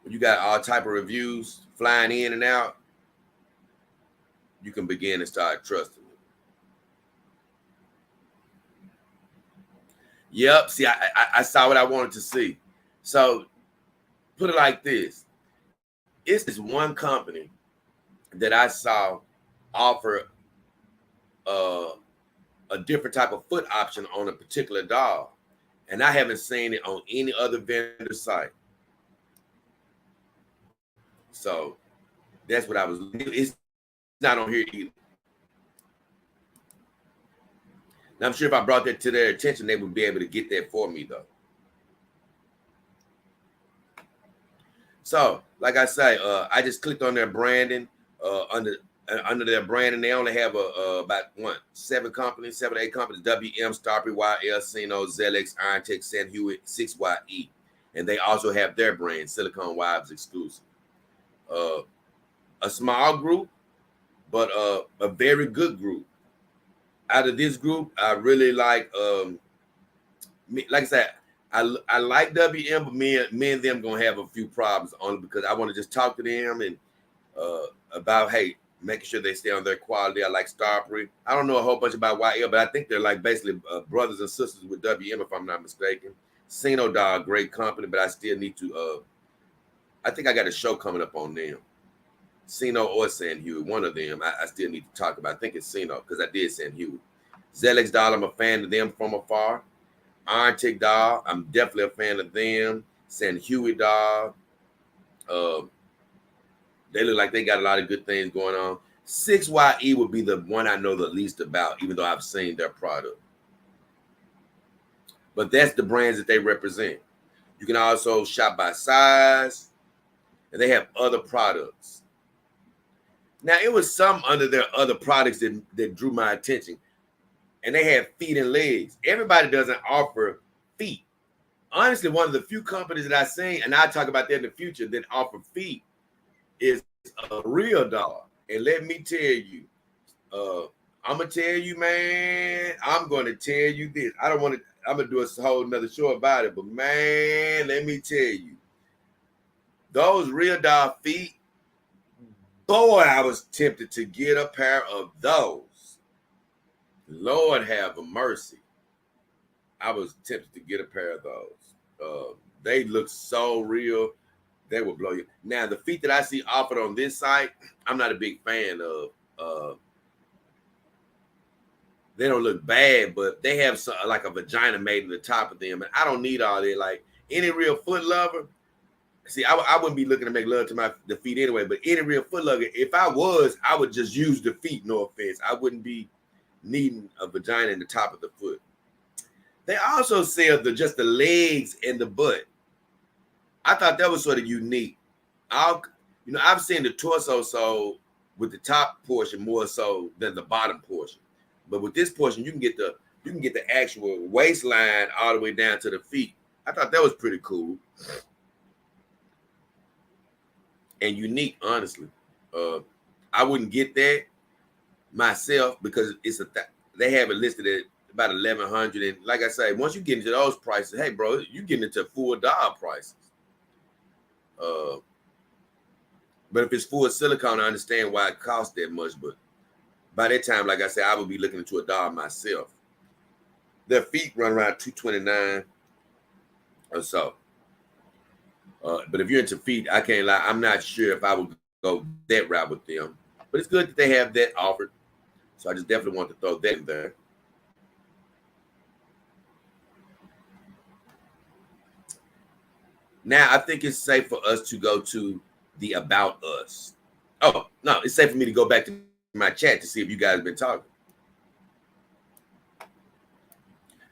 when you got all type of reviews flying in and out, you can begin to start trusting it. Yep. See, I saw what I wanted to see. So put it like this. It's this one company that I saw offer a different type of foot option on a particular doll. And I haven't seen it on any other vendor site. So that's what I was. It's not on here either. And I'm sure if I brought that to their attention, they would be able to get that for me, though. So, like I say, I just clicked on their branding. Under their branding, they only have about 7 companies, 7 or 8 companies: WM, Starpy, YL, Sino, Zelex, Iron-Tech, San Hewitt, 6YE. And they also have their brand, Silicone Wives exclusive. A small group, but a very good group. Out of this group, I really like I said, I like WM, but me and them gonna have a few problems only because I want to just talk to them and about, hey, making sure they stay on their quality. I like Starpry. I don't know a whole bunch about YL, but I think they're like basically brothers and sisters with WM, if I'm not mistaken. Sino Dog, great company, but I still need to. I think I got a show coming up on them. Sino or San Hewitt, one of them. I still need to talk about. I think it's Sino because I did San Hewitt. Zelex Doll, I'm a fan of them from afar. Iron-Tech Doll, I'm definitely a fan of them. San Hewitt Doll. They look like they got a lot of good things going on. 6YE would be the one I know the least about, even though I've seen their product. But that's the brands that they represent. You can also shop by size, and they have other products. Now, it was some under their other products that drew my attention. And they have feet and legs. Everybody doesn't offer feet. Honestly, one of the few companies that I've seen, and I'll talk about that in the future, that offer feet is a real dog. And let me tell you, I'm going to tell you, man, I'm going to tell you this. I'm going to do a whole nother show about it. But, man, let me tell you, those real dog feet, boy, I was tempted to get a pair of those. Lord have mercy. I was tempted to get a pair of those. They look so real. They will blow you. Now, the feet that I see offered on this site, I'm not a big fan of. They don't look bad, but they have like a vagina made in the top of them. And I don't need all that. Like any real foot lover, See, I wouldn't be looking to make love to the feet anyway. But any real foot lover, if I was, I would just use the feet. No offense, I wouldn't be needing a vagina in the top of the foot. They also sell just the legs and the butt. I thought that was sort of unique. I've seen the torso so with the top portion more so than the bottom portion, but with this portion you can get the actual waistline all the way down to the feet. I thought that was pretty cool and unique, honestly. I wouldn't get that myself because they have it listed at about 1,100, and like I say, once you get into those prices, hey, bro, you getting into full dollar prices. Uh, but if it's full silicone, I understand why it costs that much. But by that time, like I said, I would be looking into a dollar myself. Their feet run around 229 or so. But if you're into feet, I can't lie. I'm not sure if I would go that route with them. But it's good that they have that offered. So I just definitely want to throw that in there. Now, I think it's safe for us to go to the About Us. Oh, no, it's safe for me to go back to my chat to see if you guys have been talking.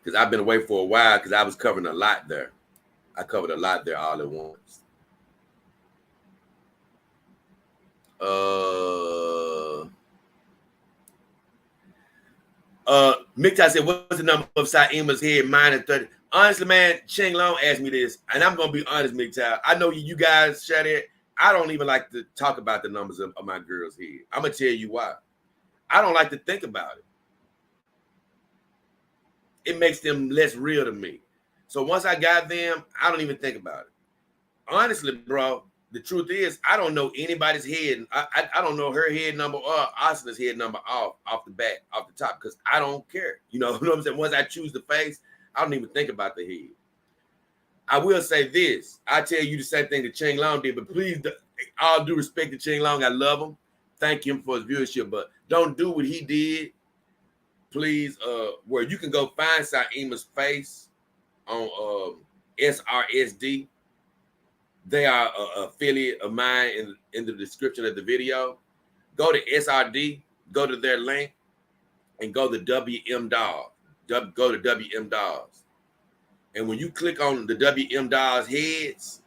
Because I've been away for a while because I was covering a lot there. I covered a lot there all at once. Miktai said, what's the number of Saima's head? Mine is 30. Honestly, man, Ching Long asked me this, and I'm gonna be honest, Miktai. I know you guys share it. I don't even like to talk about the numbers of my girl's head. I'm gonna tell you why. I don't like to think about it. It makes them less real to me. So once I got them, I don't even think about it. Honestly, bro, the truth is, I don't know anybody's head. I don't know her head number or Asana's head number off the back, off the top, because I don't care. You know what I'm saying? Once I choose the face, I don't even think about the head. I will say this. I tell you the same thing that Ching Long did, but please, all due respect to Ching Long, I love him. Thank him for his viewership, but don't do what he did. Please, where you can go find Saima's face on SRSD. They are an affiliate of mine in the description of the video. Go to SRD, go to their link, and go to WM Dolls. Go to WM Dolls. And when you click on the WM Dolls heads,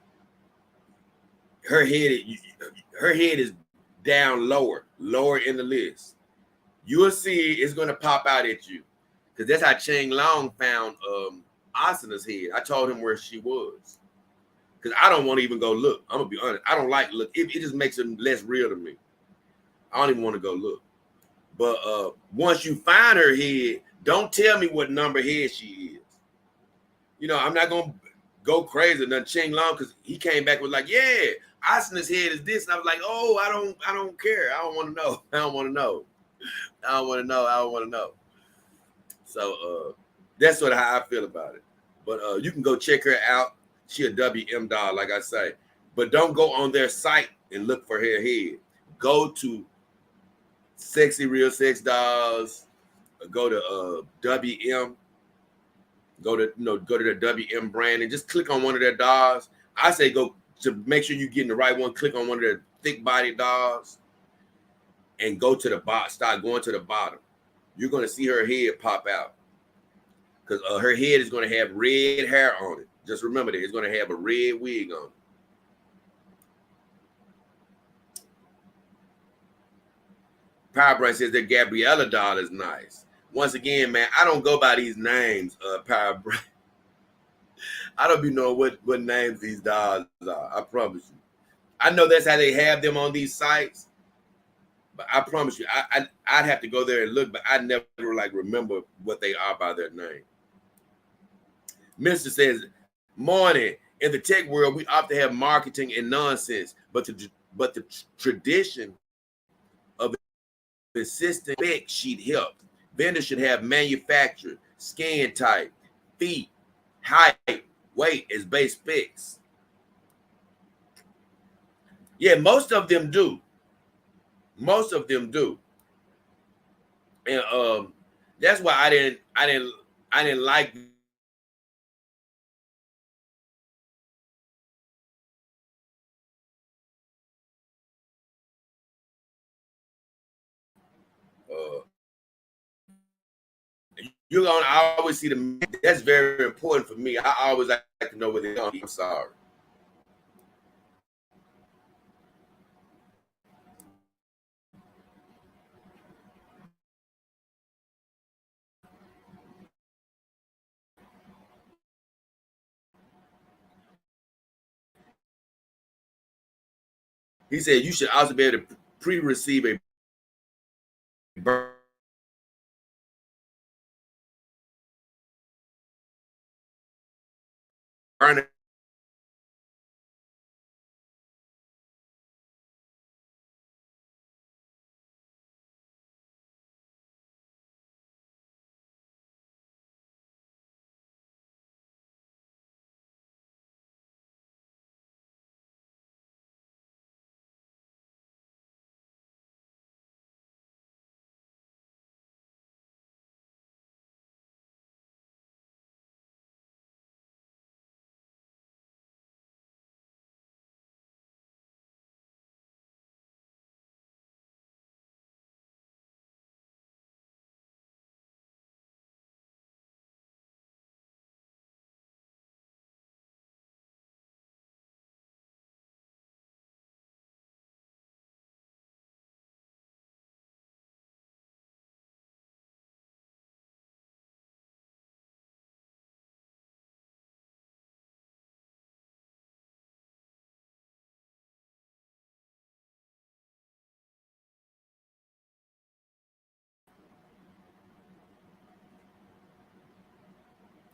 her head is down lower in the list. You'll see it's going to pop out at you. Because that's how Ching Long found Asana's head. I told him where she was. Because I don't want to even go look. I'm going to be honest. I don't like look. It just makes it less real to me. I don't even want to go look. But once you find her head, don't tell me what number head she is. You know, I'm not going to go crazy than Ching Long because he came back with like, yeah, Asana's head is this. And I was like, oh, I don't care. I don't want to know. I don't want to know. I don't want to know. I don't want to know. So that's sort of how I feel about it. But you can go check her out. She a WM doll, like I say. But don't go on their site and look for her head. Go to Sexy Real Sex Dolls. Go to WM. Go to their WM brand and just click on one of their dolls. I say go to make sure you're getting the right one. Click on one of their thick body dolls and go to the bottom. Start going to the bottom. You're going to see her head pop out because her head is going to have red hair on it. Just remember that it's going to have a red wig on it. Power Bright says that Gabriella doll is nice. Once again, man, I don't go by these names, Power Bright. I don't be knowing what names these dolls are. I promise you. I know that's how they have them on these sites, but I promise you, I'd have to go there and look, but I never like remember what they are by their name. Mister says, morning. In the tech world, we often have marketing and nonsense, but the tradition of insistent spec sheet help. Vendors should have manufacturer, scan type, feet, height, weight as base specs. Yeah, most of them do. Most of them do. And that's why I didn't like you're gonna always see the. That's very important for me. I always like to know where they're going. I'm sorry. He said you should also be able to pre-receive a burner.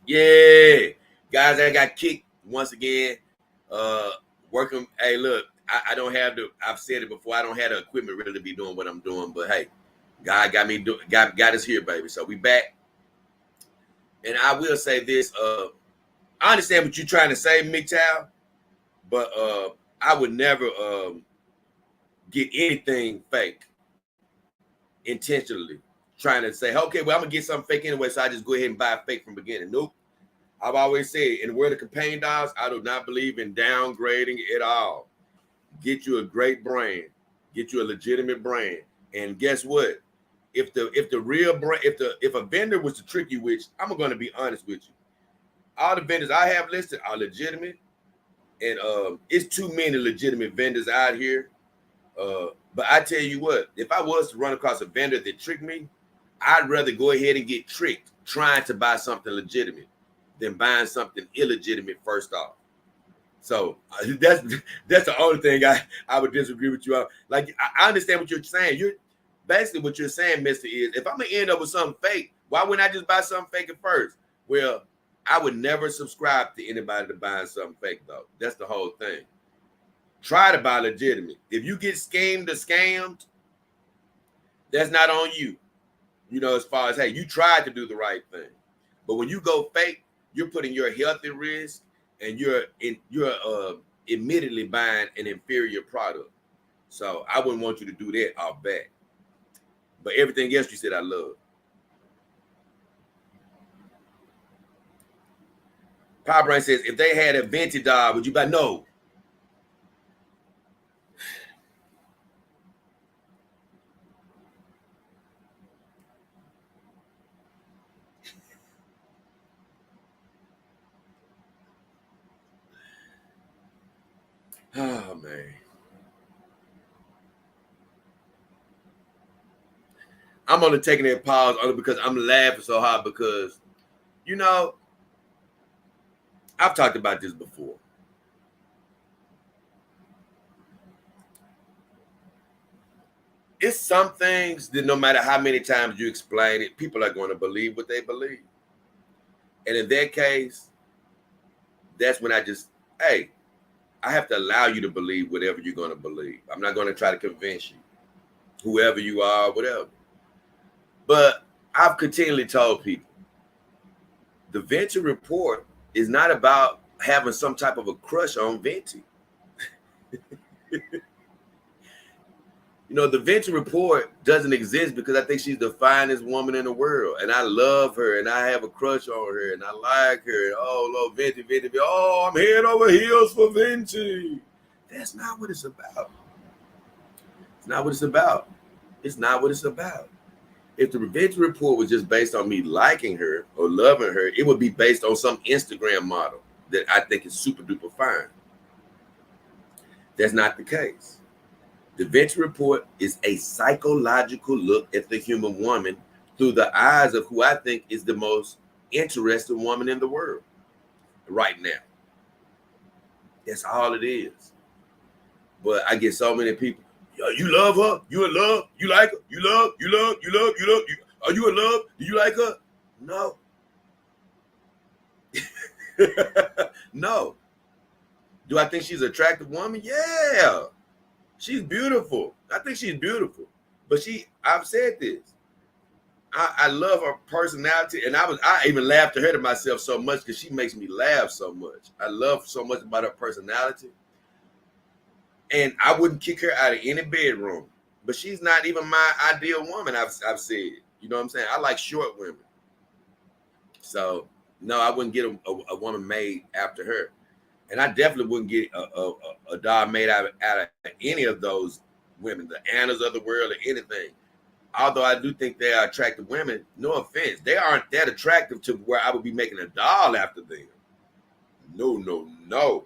Yeah, guys, I got kicked once again. Uh, working. Hey, look, I don't have the. I've said it before. I don't have the equipment really to be doing what I'm doing. But hey, God got me got us here, baby. So we back. And I will say this. I understand what you're trying to say, MGTOW, but I would never get anything fake intentionally. Trying to say, okay, well, I'm gonna get something fake anyway, so I just go ahead and buy a fake from the beginning. Nope. I've always said, in the world of campaign dollars, I do not believe in downgrading at all. Get you a great brand, get you a legitimate brand, and guess what? If the real brand, if a vendor was to trick you, which I'm going to be honest with you, all the vendors I have listed are legitimate, and it's too many legitimate vendors out here. But I tell you what, if I was to run across a vendor that tricked me, I'd rather go ahead and get tricked trying to buy something legitimate than buying something illegitimate first off. So that's the only thing I would disagree with you on. Like I understand what you're saying. You're basically what you're saying, Mister, is if I'm gonna end up with something fake, why wouldn't I just buy something fake at first? Well, I would never subscribe to anybody to buying something fake though. That's the whole thing. Try to buy legitimate. If you get schemed or scammed, that's not on you. You know, as far as hey, you tried to do the right thing. But when you go fake, you're putting your health at risk, and you're admittedly buying an inferior product. So I wouldn't want you to do that off bat. But everything else you said, I love. Power Brain says, if they had a vintage dog, would you buy? No. Oh man. I'm only taking that pause only because I'm laughing so hard because, you know, I've talked about this before. It's some things that no matter how many times you explain it, people are going to believe what they believe. And in that case, that's when hey, I have to allow you to believe whatever you're going to believe. I'm not going to try to convince you, whoever you are, whatever. But I've continually told people the Venti report is not about having some type of a crush on Venti. You know, the Venti report doesn't exist because I think she's the finest woman in the world. And I love her and I have a crush on her and I like her. And, oh, Lord, Venti, Venti. Oh, I'm head over heels for Venti. That's not what it's about. It's not what it's about. It's not what it's about. If the revenge report was just based on me liking her or loving her, it would be based on some Instagram model that I think is super duper fine. That's not the case. The Venture Report is a psychological look at the human woman through the eyes of who I think is the most interesting woman in the world right now. That's all it is. But I get so many people, yo, you love her? You in love? You like her? You love? You love? You love? You love? Are you in love? Do you like her? No. No. Do I think she's an attractive woman? Yeah. She's beautiful. I think she's beautiful. But I've said this. I love her personality, and I even laughed at her to myself so much because she makes me laugh so much. I love so much about her personality, and I wouldn't kick her out of any bedroom. But she's not even my ideal woman. I've said, you know what I'm saying? I like short women, so no, I wouldn't get a woman made after her, and I definitely wouldn't get a dog made out of any of those women, the Annas of the world or anything. Although I do think they are attractive women, no offense, they aren't that attractive to where I would be making a doll after them. No, no, no,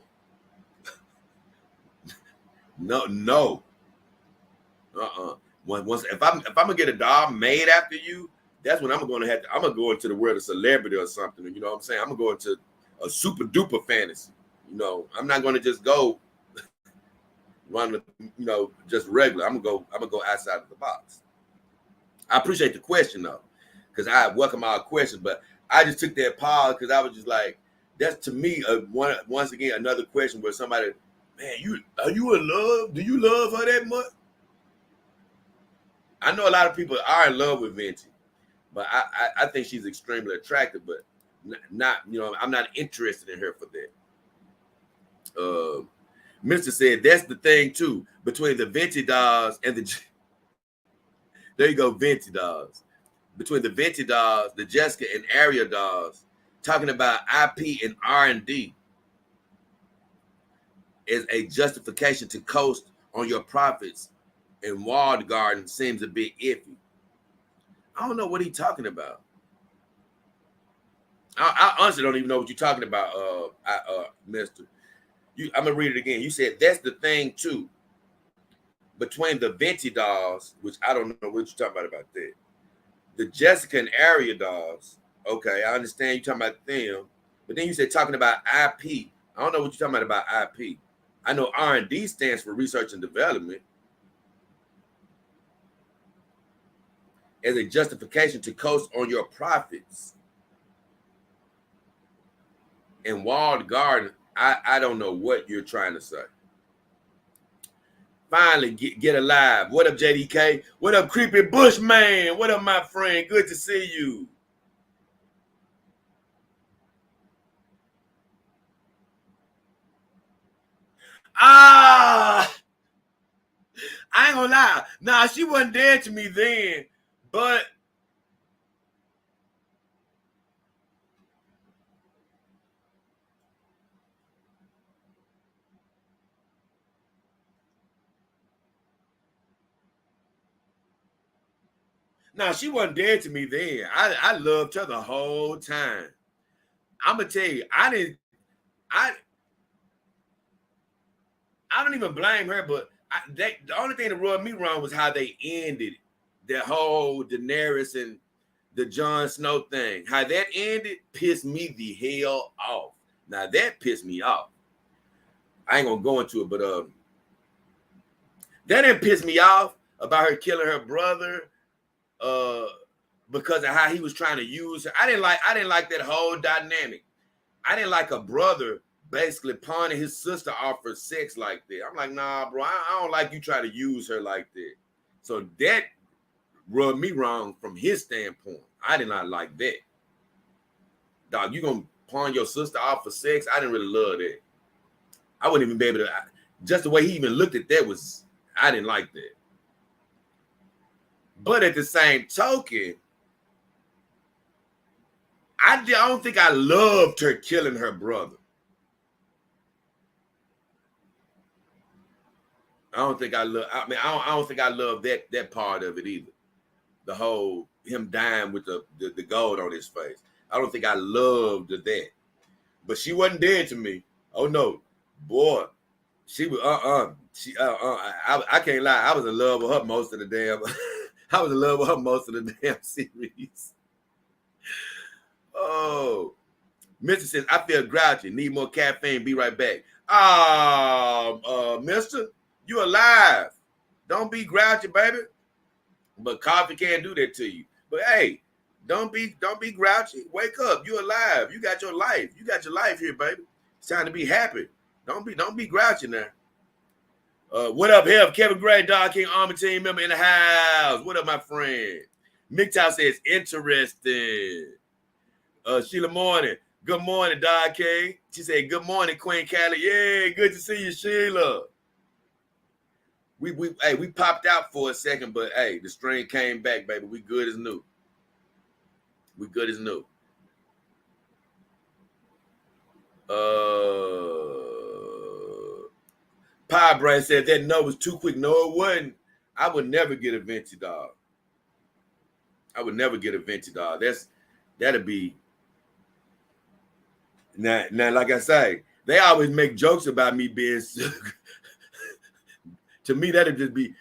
no, no. Once if I'm gonna get a doll made after you, that's when I'm gonna go into the world of celebrity or something. You know what I'm saying? I'm gonna go into a super duper fantasy. You know, I'm not gonna just go run, just regular. I'm gonna go outside of the box. I appreciate the question though, because I welcome our questions, but I just took that pause because I was just like, that's to me once again another question where somebody, man, are you in love? Do you love her that much? I know a lot of people are in love with Venti, but I think she's extremely attractive, but not I'm not interested in her for that. Mr. said that's the thing too between the Venti dolls and the there you go, Venti dolls. Between the Venti dolls, the Jessica and Aria dolls, talking about IP and R&D as a justification to coast on your profits and walled garden seems a bit iffy. I don't know what he's talking about. I honestly don't even know what you're talking about, Mister. I'm gonna read it again. You said that's the thing too. Between the Venti dolls, which I don't know what you're talking about that. The Jessica and Aria dolls. Okay, I understand you talking about them, but then you said talking about IP. I don't know what you're talking about IP. I know R&D stands for research and development as a justification to coast on your profits. And walled garden, I don't know what you're trying to say. Finally, get alive. What up, JDK? What up, Creepy Bushman? What up, my friend? Good to see you. I ain't gonna lie. Nah, she wasn't dead to me then, but nah, she wasn't dead to me then. I loved her the whole time. I'm gonna tell you, I I don't even blame her, but the only thing that rubbed me wrong was how they ended that whole Daenerys and the Jon Snow thing. How that ended pissed me the hell off. Now that pissed me off. I ain't gonna go into it, but that didn't piss me off about her killing her brother uh, because of how he was trying to use her. I didn't like that whole dynamic. I didn't like a brother basically pawning his sister off for sex like that. I'm like, nah, bro, I don't like you trying to use her like that. So that rubbed me wrong from his standpoint. I did not like that. Dog, you gonna pawn your sister off for sex? I didn't really love that. I wouldn't even be able to. Just the way he even looked at that was, I didn't like that. But at the same token, I don't think I loved her killing her brother. I don't think I love. I mean, I don't think I love that part of it either. the whole him dying with the gold on his face. I don't think I loved that. But she wasn't dead to me. Oh no, boy, she was She I can't lie. I was in love with her most of the damn. I was in love with her most of the damn series. Oh, Mister says I feel grouchy. Need more caffeine. Be right back. Mister, you alive? Don't be grouchy, baby. But coffee can't do that to you. But hey, don't be grouchy. Wake up. You're alive. You got your life. You got your life here, baby. It's time to be happy. Don't be grouchy now. What up, Hev? Kevin Gray, Dog King Army team member in the house. What up, my friend? MGTOW says interesting. Sheila Morning. Good morning, Dog King. She said, good morning, Queen Callie. Yeah, good to see you, Sheila. We popped out for a second, but hey, the string came back, baby. We good as new. We good as new. Pie Brain said that no was too quick. No, it wasn't. I would never get a Venti dog. I would never get a Venti dog. That'd be now. Like I say, they always make jokes about me being. To me, that'd just be,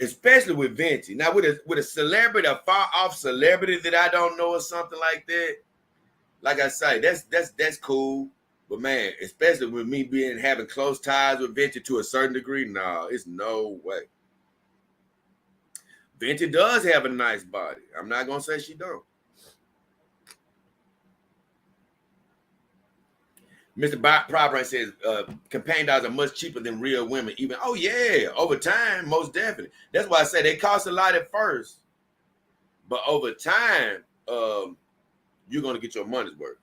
especially with Venti. Now with a celebrity, a far off celebrity that I don't know or something like that. Like I say, that's cool. But man, especially with me having close ties with Venti to a certain degree, no, it's no way. Venti does have a nice body. I'm not gonna say she don't. Mr. Probright says campaign dogs are much cheaper than real women. Even over time, most definitely. That's why I say they cost a lot at first, but over time, you're gonna get your money's worth.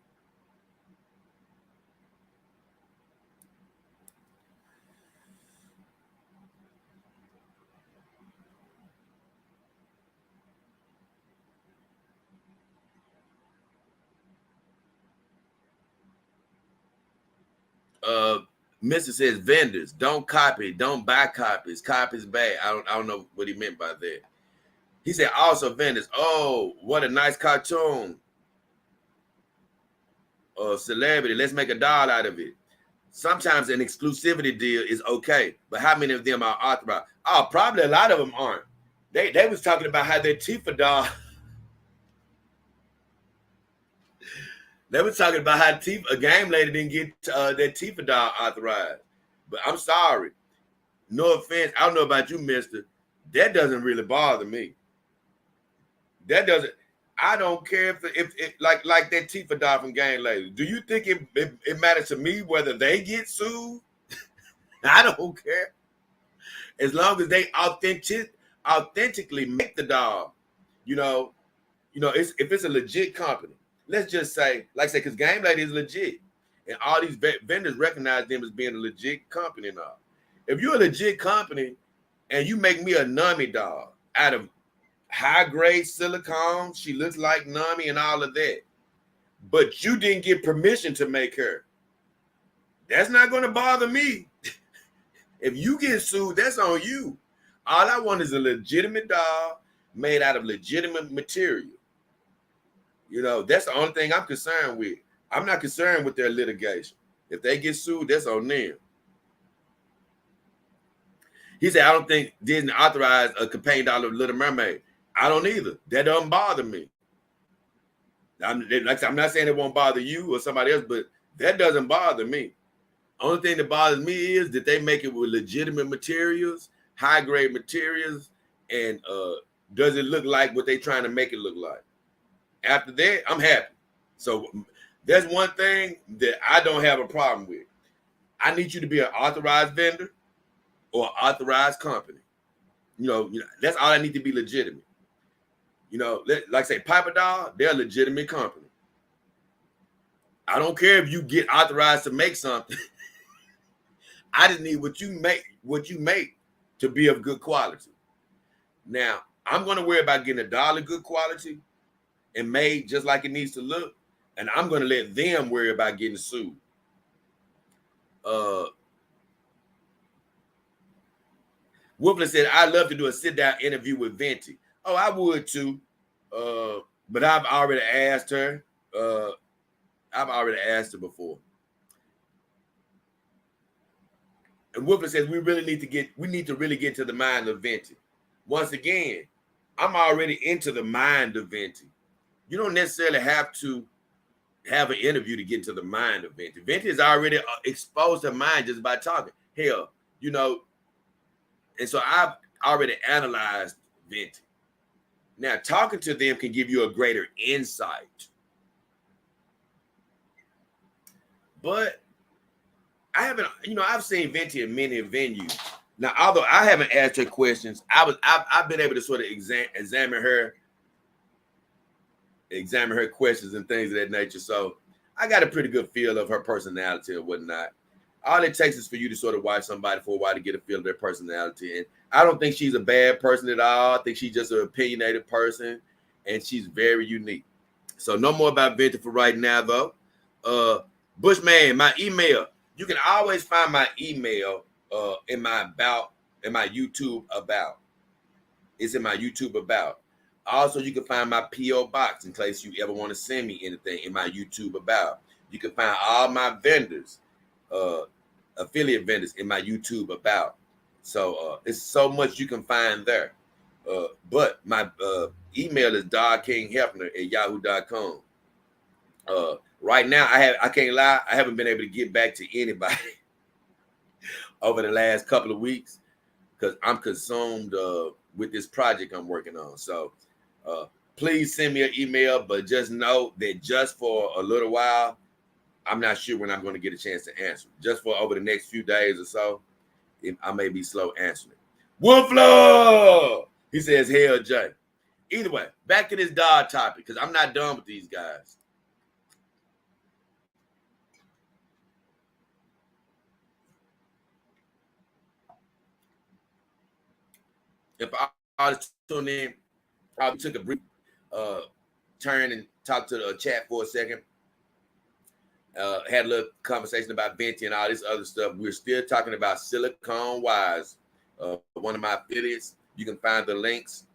Mr. says vendors don't copy, don't buy copies. Copies bad. I don't know what he meant by that. He said also vendors. Oh, what a nice cartoon. Celebrity. Let's make $1 out of it. Sometimes an exclusivity deal is okay, but how many of them are authorized? Oh, probably a lot of them aren't. They was talking about how their Tifa doll. They were talking about how a game lady didn't get their Tifa doll authorized. But I'm sorry. No offense. I don't know about you, mister. That doesn't really bother me. That doesn't. I don't care if like that Tifa doll from Game Lady. Do you think it matters to me whether they get sued? I don't care. As long as they authentically make the doll, you know, if it's a legit company. Let's just say, like I say, because Game Lady is legit, and all these vendors recognize them as being a legit company now. If you're a legit company and you make me a Nami doll out of high grade silicone, she looks like Nami and all of that, but you didn't get permission to make her, that's not going to bother me. If you get sued, that's on you. All I want is a legitimate doll made out of legitimate material. That's the only thing I'm concerned with. I'm not concerned with their litigation. If they get sued, that's on them. He said, I don't think Disney authorized a campaign doll of Little Mermaid. I don't either. That doesn't bother me. I'm not saying it won't bother you or somebody else, but that doesn't bother me. Only thing that bothers me is that they make it with legitimate materials, high grade materials, and does it look like what they're trying to make it look like? After that, I'm happy. So there's one thing that I don't have a problem with. I need you to be an authorized vendor or an authorized company. That's all I need to be legitimate. Like say Piper Doll, they're a legitimate company. I don't care if you get authorized to make something. I just need what you make to be of good quality. Now, I'm going to worry about getting a doll of good quality and made just like it needs to look, and I'm going to let them worry about getting sued. Woofler said, I'd love to do a sit-down interview with Venti. Oh, I would too. But I've already asked her. I've already asked her before. And Woodford says we need to really get to the mind of Venti. Once again, I'm already into the mind of Venti. You don't necessarily have to have an interview to get into the mind of Venti. Venti is already exposed her mind just by talking. Hell, you know, and so I've already analyzed Venti. Now, talking to them can give you a greater insight. But I haven't, I've seen Venti in many venues. Now, although I haven't asked her questions, I've been able to sort of examine her questions and things of that nature. So I got a pretty good feel of her personality and whatnot. All it takes is for you to sort of watch somebody for a while to get a feel of their personality. And I don't think she's a bad person at all. I think she's just an opinionated person, and she's very unique. So no more about Venti for right now, though. Bushman, my email. You can always find my email in my YouTube about. It's in my YouTube about. Also, you can find my P.O. box in case you ever want to send me anything in my YouTube about. You can find all my vendors, affiliate vendors in my YouTube about. So it's so much you can find there. But my email is dogkinghefner@yahoo.com. Right now, I can't lie, I haven't been able to get back to anybody over the last couple of weeks because I'm consumed with this project I'm working on. So please send me an email, but just know that just for a little while, I'm not sure when I'm going to get a chance to answer. Just for over the next few days or so, I may be slow answering. Wolfler! He says, hell, Jay. Either way, back to this dog topic because I'm not done with these guys. If I was tuned in, I took a brief turn and talked to the chat for a second. Had a little conversation about Venti and all this other stuff. We're still talking about Silicone Wise, one of my affiliates. You can find the links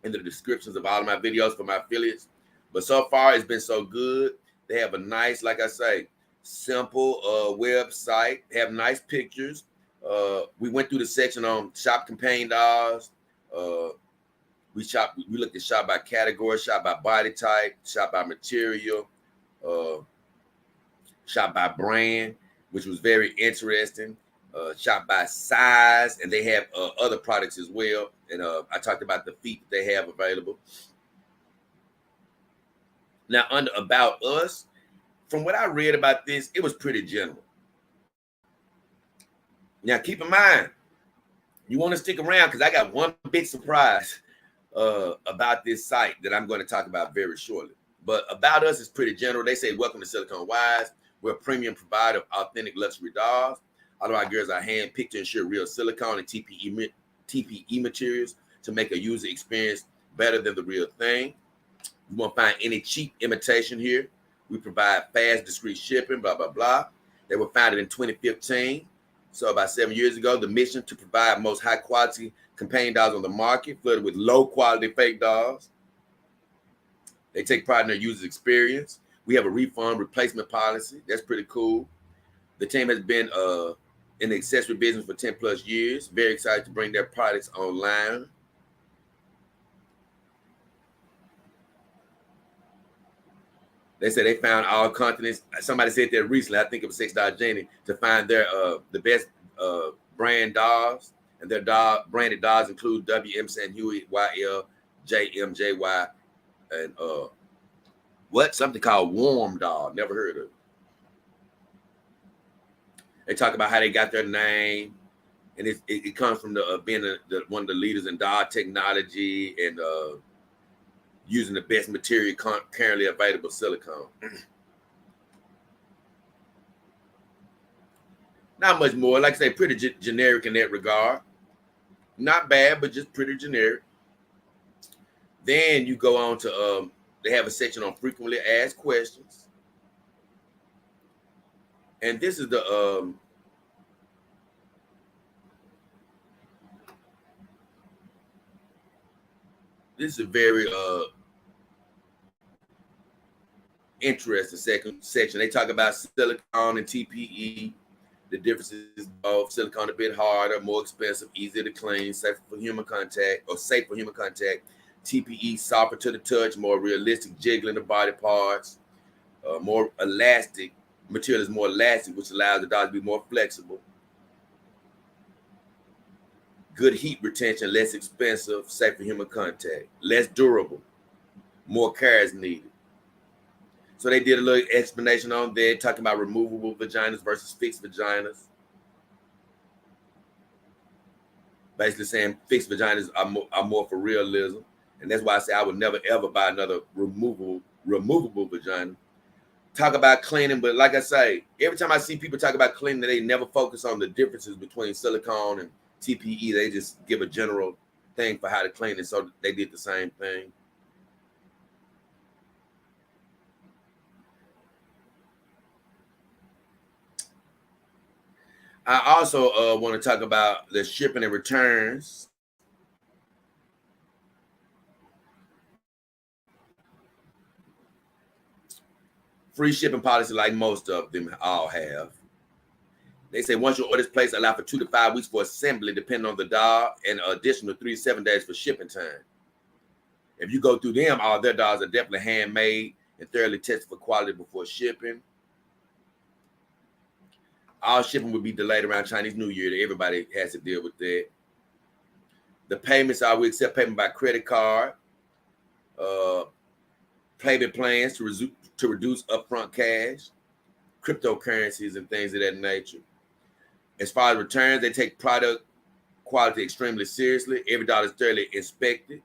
in the descriptions of all of my videos for my affiliates. But so far, it's been so good. They have a nice, like I say, simple website. They have nice pictures. We went through the section on shop campaign dolls. We looked at shop by category, shop by body type, shop by material, shop by brand, which was very interesting. Shop by size, and they have other products as well. And I talked about the feet that they have available. Now, under About Us, from what I read about this, it was pretty general. Now, keep in mind, you want to stick around because I got one big surprise about this site that I'm going to talk about very shortly. But About Us is pretty general. They say, welcome to Silicone Wise. We're a premium provider of authentic luxury dolls. All of our girls are hand-picked to ensure real silicone and TPE materials to make a user experience better than the real thing. You won't find any cheap imitation here. We provide fast, discreet shipping, blah, blah, blah. They were founded in 2015. So about 7 years ago, the mission to provide most high-quality companion dolls on the market, flooded with low-quality fake dolls. They take pride in their user experience. We have a refund replacement policy. That's pretty cool. The team has been in the accessory business for 10 plus years. Very excited to bring their products online. They said they found all continents. Somebody said that recently. I think it was Sex Doll Jenny to find their the best brand dolls, and their branded dolls include WM San Huey, YL, JMJY, and something called Warm Doll. Never heard of it. They talk about how they got their name, and it comes from being one of the leaders in doll technology and using the best material currently available, silicone. Not much more. Like I say, pretty generic in that regard. Not bad, but just pretty generic. Then you go on to, they have a section on frequently asked questions. And this is the, this is a very interesting second section. They talk about silicone and TPE. The differences of silicone a bit harder, more expensive, easier to clean, safer for human contact, or safe for human contact. TPE softer to the touch, more realistic jiggling the body parts, more elastic. Material is more elastic, which allows the dog to be more flexible. Good heat retention, less expensive, safe for human contact, less durable, more care is needed. So they did a little explanation on there, talking about removable vaginas versus fixed vaginas. Basically saying fixed vaginas are more for realism. And that's why I say I would never, ever buy another removable vagina. Talk about cleaning, but like I say, every time I see people talk about cleaning, they never focus on the differences between silicone and TPE. They just give a general thing for how to clean it. So they did the same thing. I also want to talk about the shipping and returns. Free shipping policy, like most of them all have. They say once your order is placed, allow for 2 to 5 weeks for assembly, depending on the dog, and an additional 3 to 7 days for shipping time. If you go through them, all their dogs are definitely handmade and thoroughly tested for quality before shipping. All shipping would be delayed around Chinese New Year. Everybody has to deal with that. The payments are, we accept payment by credit card, payment plans to reduce upfront cash, cryptocurrencies, and things of that nature. As far as returns, they take product quality extremely seriously. Every dog is thoroughly inspected.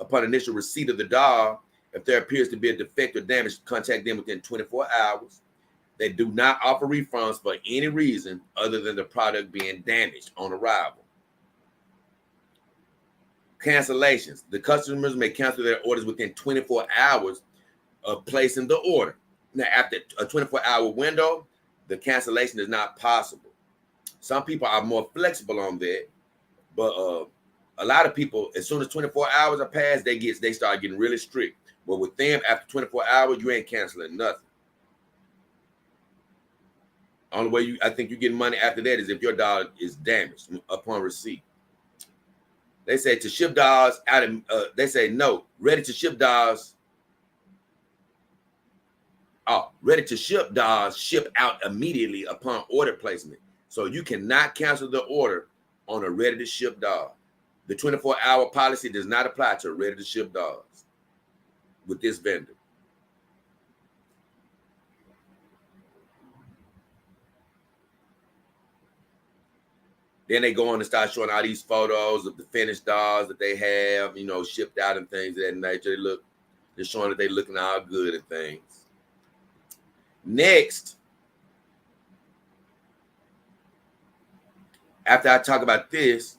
Upon initial receipt of the dog, if there appears to be a defect or damage, contact them within 24 hours. They do not offer refunds for any reason other than the product being damaged on arrival. Cancellations. The customers may cancel their orders within 24 hours of placing the order. Now, after a 24-hour window, the cancellation is not possible. Some people are more flexible on that, but a lot of people, as soon as 24 hours are passed, they start getting really strict. But with them, after 24 hours, you ain't canceling nothing. Only way I think you get money after that is if your dog is damaged upon receipt. They say to ship dogs out of, they say no, ready to ship dogs. Ready to ship dogs ship out immediately upon order placement. So you cannot cancel the order on a ready to ship dog. The 24-hour policy does not apply to ready to ship dogs with this vendor. Then they go on and start showing all these photos of the finished dogs that they have, shipped out and things of that nature. They're showing that they're looking all good and things. Next, after I talk about this,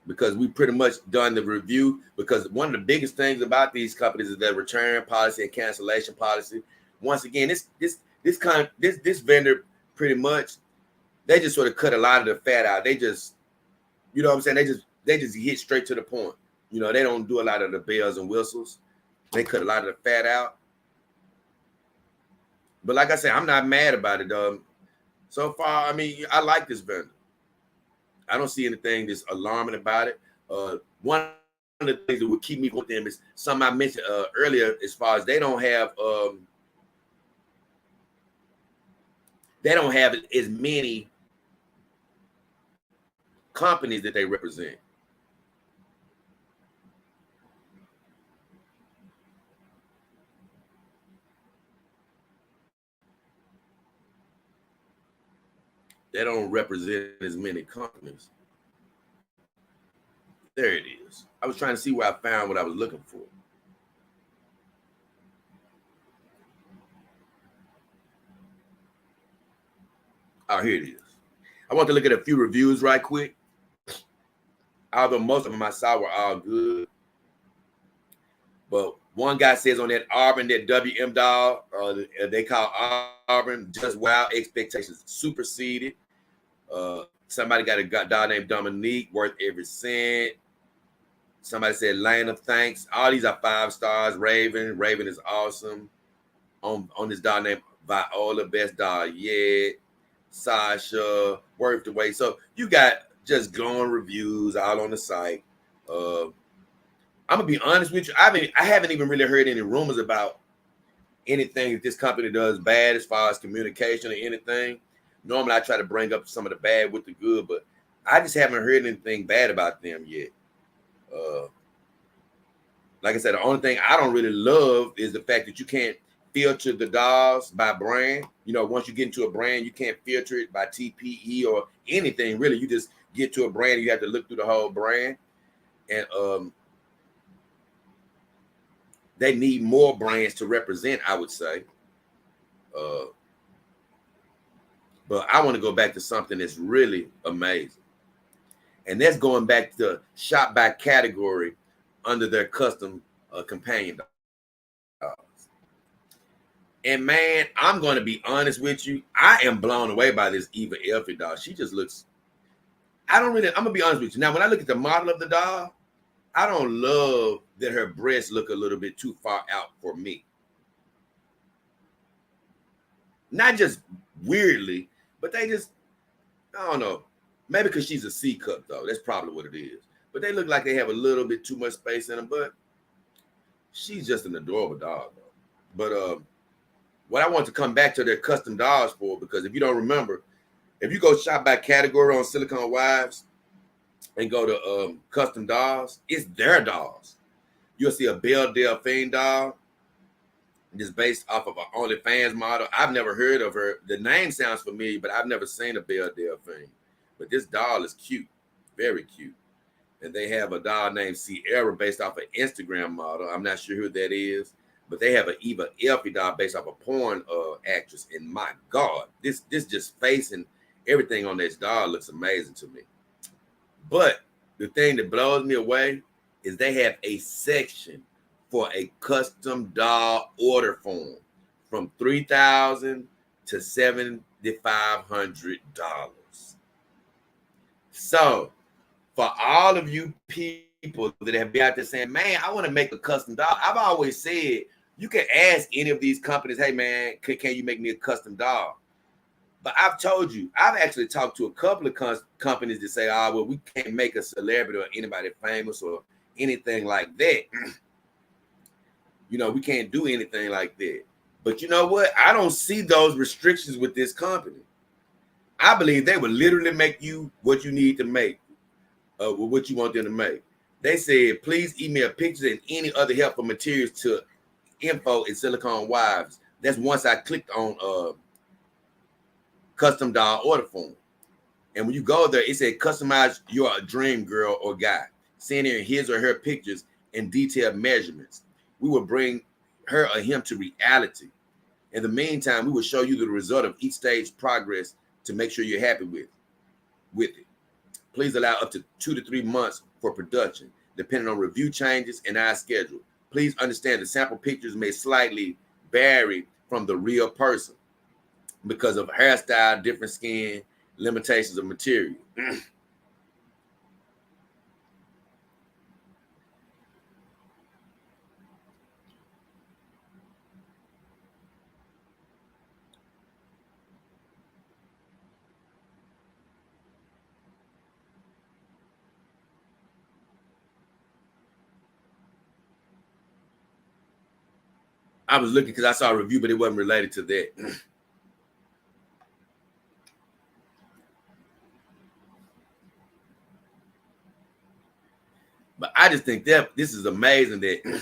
because we pretty much done the review, because one of the biggest things about these companies is their return policy and cancellation policy. Once again, this vendor pretty much, they just sort of cut a lot of the fat out. They just, you know what I'm saying? They just hit straight to the point. They don't do a lot of the bells and whistles. They cut a lot of the fat out. But like I said, I'm not mad about it. So far, I mean, I like this vendor. I don't see anything that's alarming about it. One of the things that would keep me with them is something I mentioned earlier, as far as they don't have as many companies that they represent. They don't represent as many companies. There it is. I was trying to see where I found what I was looking for. Oh, here it is. I want to look at a few reviews right quick. Although most of them I saw were all good. But one guy says on that Auburn, that WM dog, they call Auburn, just wow, expectations superseded. Somebody got a dog named Dominique, worth every cent. Somebody said Lana, thanks. All these are 5 stars. Raven is awesome. On this doll named Viola, best doll yet. Sasha, worth the wait. So you got just glowing reviews all on the site. I'm gonna be honest with you. I haven't even really heard any rumors about anything that this company does bad as far as communication or anything. Normally, I try to bring up some of the bad with the good, but I just haven't heard anything bad about them yet. Like I said, the only thing I don't really love is the fact that you can't filter the dolls by brand. You know, once you get into a brand, you can't filter it by TPE or anything really. You just get to a brand, and you have to look through the whole brand. And they need more brands to represent, I would say. But I want to go back to something that's really amazing. And that's going back to shop by category under their custom companion dolls. And man, I'm going to be honest with you. I am blown away by this Eva Elfie doll. She just looks, I'm going to be honest with you. Now, when I look at the model of the doll, I don't love that her breasts look a little bit too far out for me. Not just weirdly, but they just, I don't know. Maybe because she's a C cup, though. That's probably what it is. But they look like they have a little bit too much space in them. But she's just an adorable dog, though. But what I want to come back to their custom dolls for, because if you don't remember, if you go shop by category on Silicone Wives and go to custom dolls, it's their dolls. You'll see a Belle Delphine doll, just based off of an OnlyFans model. I've never heard of her. The name sounds familiar, but I've never seen a Belle Delphine. But this doll is cute, very cute. And they have a doll named Sierra based off an Instagram model. I'm not sure who that is, but they have an Eva Elfie doll based off a porn actress. And my God, this just face and everything on this doll looks amazing to me. But the thing that blows me away is they have a section for a custom doll order form from $3,000 to $7,500. So for all of you people that have been out there saying, man, I want to make a custom doll, I've always said, you can ask any of these companies, hey, man, can you make me a custom doll? But I've told you, I've actually talked to a couple of companies that say, oh, well, we can't make a celebrity or anybody famous or anything like that. You know, we can't do anything like that. But you know what? I don't see those restrictions with this company. I believe they would literally make you what you need to make, what you want them to make. They said, please email pictures and any other helpful materials to info@Silicone Wives. That's once I clicked on custom doll order form. And when you go there, it said customize your dream girl or guy. Send in his or her pictures and detailed measurements. We will bring her or him to reality. In the meantime, we will show you the result of each stage progress to make sure you're happy with it. Please allow up to 2 to 3 months for production, depending on review changes and our schedule. Please understand the sample pictures may slightly vary from the real person because of hairstyle, different skin, limitations of material. I was looking because I saw a review, but it wasn't related to that. But I just think that this is amazing that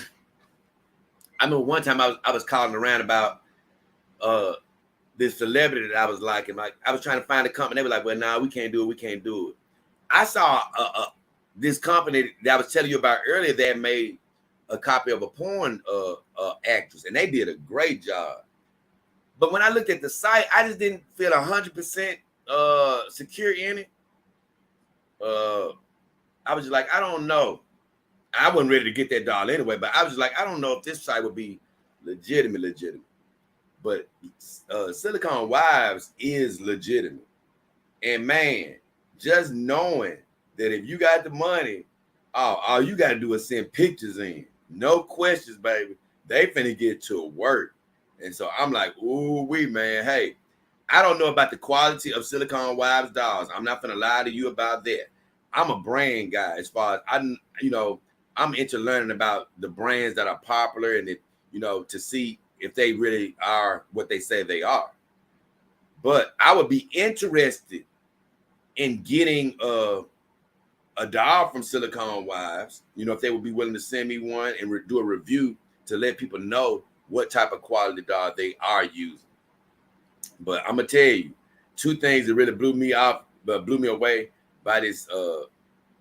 I know one time I was calling around about this celebrity that I was liking. Like I was trying to find a company. They were like, well, nah, we can't do it. We can't do it. I saw this company that I was telling you about earlier that made a copy of a porn actress, and they did a great job. But when I looked at the site, I just didn't feel 100% secure in it. I was just like, I don't know. I wasn't ready to get that doll anyway, but I was just like, I don't know if this site would be legitimate. But Silicone Wives is legitimate. And man, just knowing that if you got the money All you gotta do is send pictures in. No questions, baby. They finna get to work. And so I'm like, ooh, man. Hey, I don't know about the quality of Silicone Wives dolls. I'm not gonna lie to you about that. I'm a brand guy as far as I'm into learning about the brands that are popular and to see if they really are what they say they are. But I would be interested in getting a doll from Silicone Wives, if they would be willing to send me one and do a review to let people know what type of quality doll they are using. But I'm gonna tell you, two things that really blew me away by this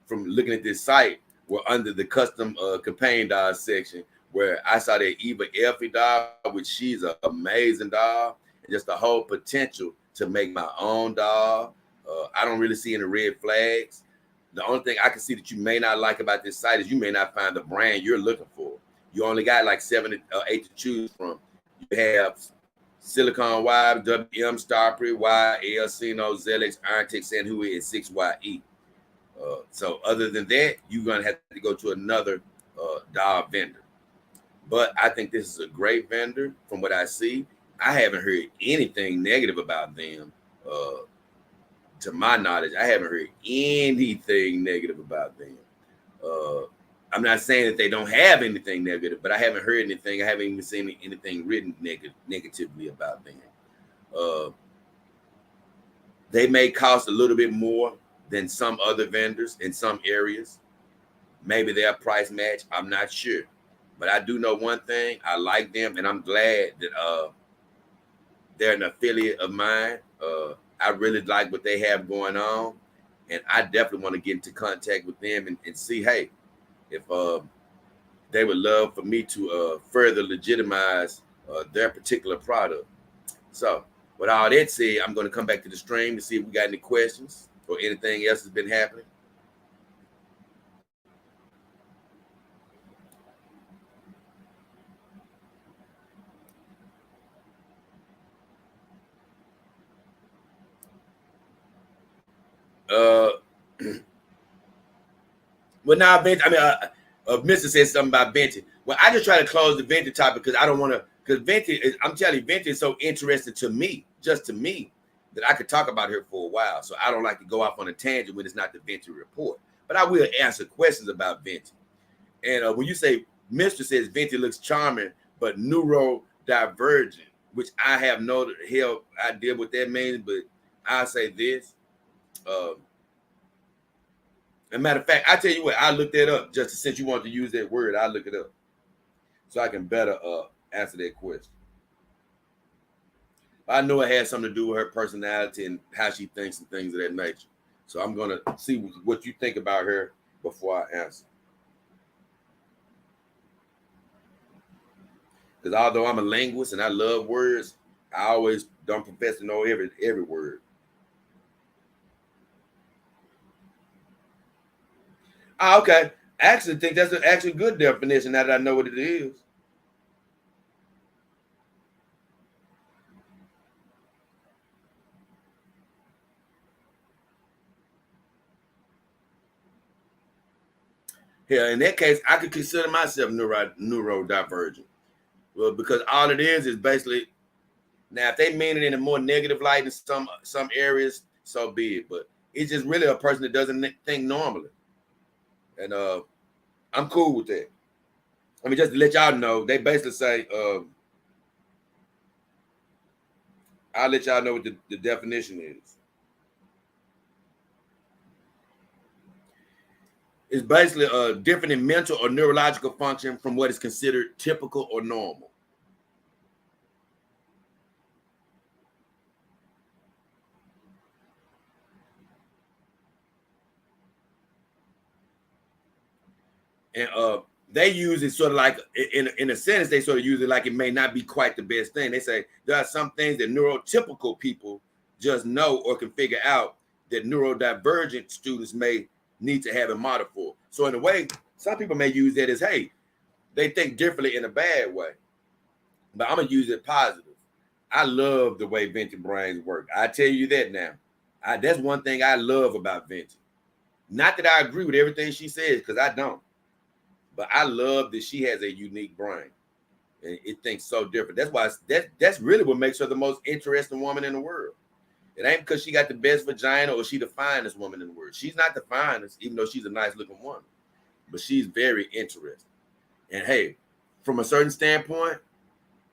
from looking at this site were under the custom companion doll section, where I saw that Eva Elfie doll, which she's an amazing doll, and just the whole potential to make my own doll. I don't really see any red flags. The only thing I can see that you may not like about this site is you may not find the brand you're looking for. You only got like 7 or 8 to choose from. You have Silicone Wives, WM Starprint, Y, El Sino, Zelix, Irontech, San Hui, and 6YE. So other than that, you're going to have to go to another doll vendor. But I think this is a great vendor from what I see. I haven't heard anything negative about them. To my knowledge, I haven't heard anything negative about them. I'm not saying that they don't have anything negative, but I haven't heard anything. I haven't even seen anything written negatively about them. They may cost a little bit more than some other vendors in some areas. Maybe their price match. I'm not sure. But I do know one thing. I like them, and I'm glad that they're an affiliate of mine. I really like what they have going on, and I definitely want to get into contact with them and see, hey, if they would love for me to further legitimize their particular product. So with all that said, I'm going to come back to the stream to see if we got any questions or anything else that's been happening. Well, now, Vince, Mr. said something about Vinci. Well, I just try to close the Vinci topic because I don't want to, because I'm telling you, Vinci is so interesting to me, just to me, that I could talk about her for a while. So I don't like to go off on a tangent when it's not the Vinci report. But I will answer questions about Vinci. And when you say, Mr. says Vinci looks charming, but neurodivergent, which I have no hell idea what that means, but I'll say this. As a matter of fact, I tell you what, I looked that up just since you want to use that word. I'll look it up so I can better answer that question. I know it has something to do with her personality and how she thinks and things of that nature. So I'm going to see what you think about her before I answer. Because although I'm a linguist and I love words, I always don't profess to know every word. Okay. I actually think that's an actually good definition now that I know what it is. Yeah, in that case, I could consider myself neurodivergent. Well, because all it is basically, now if they mean it in a more negative light in some areas, so be it. But it's just really a person that doesn't think normally. And I'm cool with that. I mean, just to let y'all know, they basically say, I'll let y'all know what the definition is. It's basically different in mental or neurological function from what is considered typical or normal. And they use it sort of like, in a sentence, they sort of use it like it may not be quite the best thing. They say there are some things that neurotypical people just know or can figure out that neurodivergent students may need to have a model for. So in a way, some people may use that as, hey, they think differently in a bad way. But I'm going to use it positive. I love the way Vinci brains work. I tell you that now. That's one thing I love about Vinci. Not that I agree with everything she says, because I don't. But I love that she has a unique brain. And it thinks so different. That's why that's really what makes her the most interesting woman in the world. It ain't because she got the best vagina or she the finest woman in the world. She's not the finest, even though she's a nice looking woman. But she's very interesting. And hey, from a certain standpoint,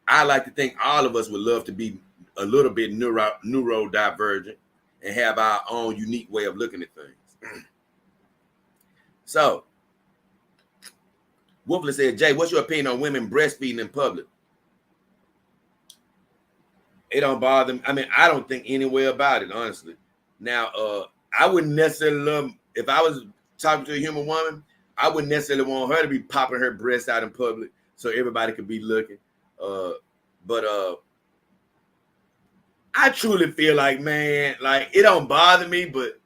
I like to think all of us would love to be a little bit neurodivergent and have our own unique way of looking at things. So, Wolfler said, Jay, what's your opinion on women breastfeeding in public? It don't bother me. I mean, I don't think any way about it, honestly. Now, I wouldn't necessarily love, if I was talking to a human woman, I wouldn't necessarily want her to be popping her breast out in public so everybody could be looking. But I truly feel like, man, like it don't bother me, but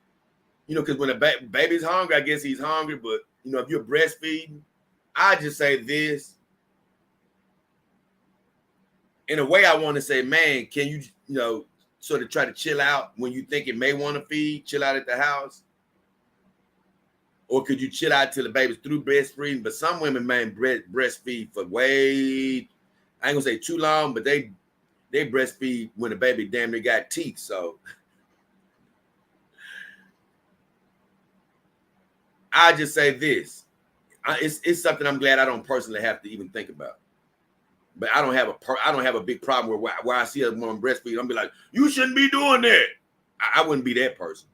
you know, because when a baby's hungry, I guess he's hungry. But you know, if you're breastfeeding, I just say this. In a way, I want to say, man, can you, you know, sort of try to chill out when you think it may want to feed, chill out at the house? Or could you chill out till the baby's through breastfeeding? But some women, man, breastfeed for way, I ain't gonna say too long, but they breastfeed when the baby damn near got teeth. So I just say this. It's something I'm glad I don't personally have to even think about. But I don't have a big problem where I see a woman breastfeed, I'm be like, you shouldn't be doing that. I wouldn't be that person.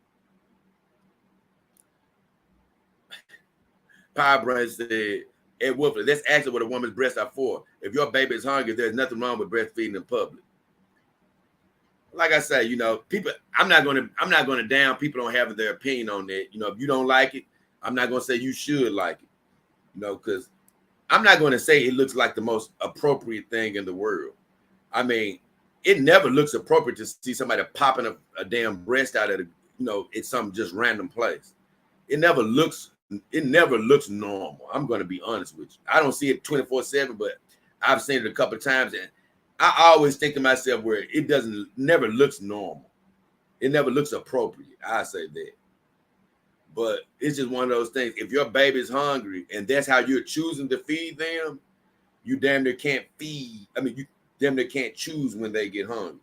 Power Brand said, Ed Wolfler, that's actually what a woman's breasts are for. If your baby is hungry, there's nothing wrong with breastfeeding in public. Like I say, you know, people, I'm not gonna down people on having their opinion on that. You know, if you don't like it, I'm not gonna say you should like it. You know, because I'm not gonna say it looks like the most appropriate thing in the world. I mean, it never looks appropriate to see somebody popping a damn breast out of the, you know, it's some just random place. It never looks normal. I'm gonna be honest with you. I don't see it 24/7, but I've seen it a couple of times, and I always think to myself where it never looks normal. It never looks appropriate. I say that. But it's just one of those things. If your baby's hungry and that's how you're choosing to feed them, you damn near can't feed. I mean, you damn near can't choose when they get hungry.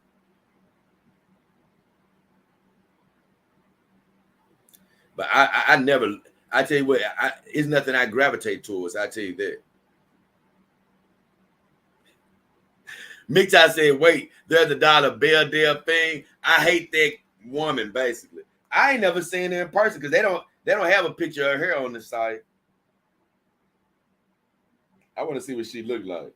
But I never, I tell you what, it's nothing I gravitate towards. I tell you that. Mikta said, wait, there's a dollar Belle Dale thing. I hate that woman, basically. I ain't never seen her in person because they don't have a picture of her on the site. I want to see what she looked like.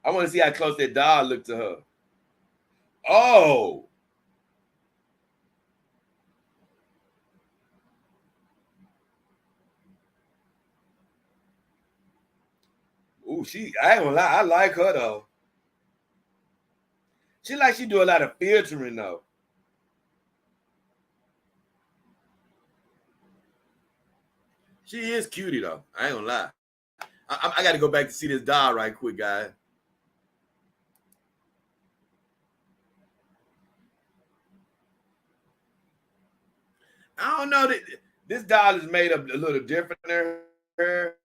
I want to see how close that doll looked to her. Oh. Ooh, I ain't gonna lie, I like her though. She do a lot of filtering though. She is cutie though. I ain't gonna lie. I got to go back to see this doll right quick, guys. I don't know that this doll is made up a little different than her.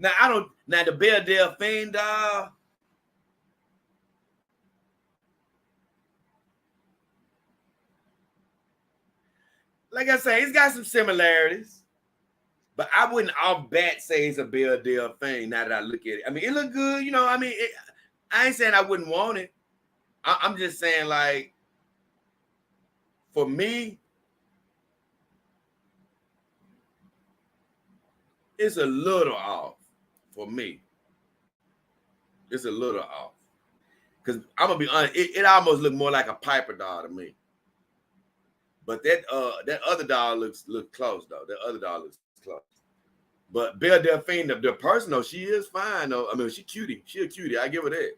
Now I don't. Now the Belle Delphine doll. Like I say, it's got some similarities, but I wouldn't off bat say it's a Belle Delphine. Now that I look at it, I mean, it look good. You know, I mean, I ain't saying I wouldn't want it. I'm just saying, like, for me, it's a little off. For me, it's a little off. Because I'm gonna be honest, it almost looked more like a Piper doll to me. But that other doll looks close though. That other doll looks close. But Belle Delphine, the person though, she is fine though. I mean, she cutie. She a cutie. I give her that.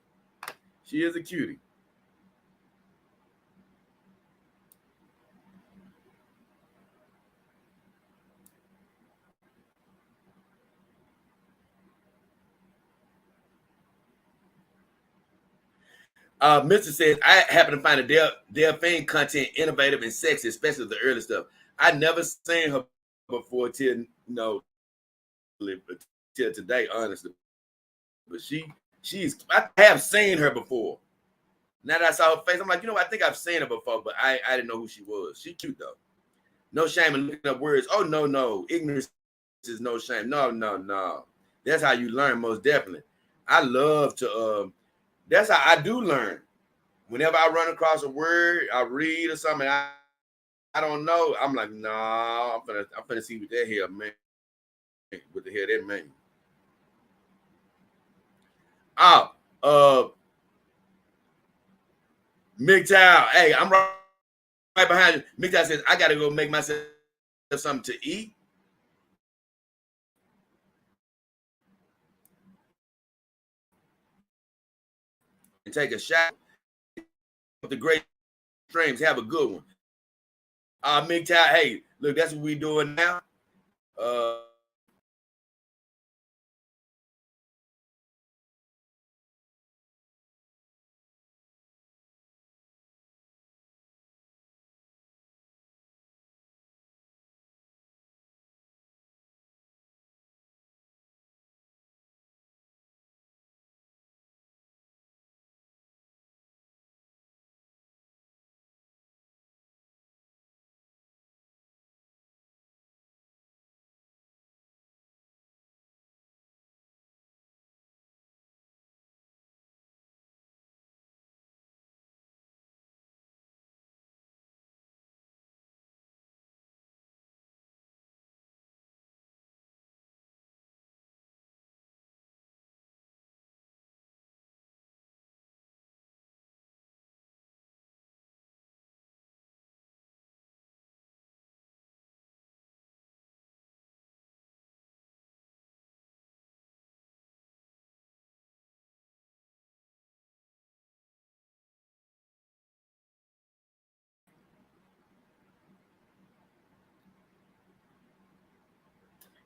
She is a cutie. Mr. says, I happen to find the Delphine content innovative and sexy, especially the early stuff. I never seen her before till till today, honestly. But she's I have seen her before. Now that I saw her face, I'm like, I think I've seen her before, but I didn't know who she was. She cute though. No shame in looking up words. Oh no. Ignorance is no shame. No. That's how you learn, most definitely. I love to that's how I do learn. Whenever I run across a word, I read or something, I don't know. I'm like, nah, I'm finna see what that hell man. What the hell that mean? Oh, MGTOW. Hey, I'm right behind you. MGTOW says, I gotta go make myself something to eat. And take a shot with the great streams. Have a good one. MGTOW, hey, look, that's what we doing now.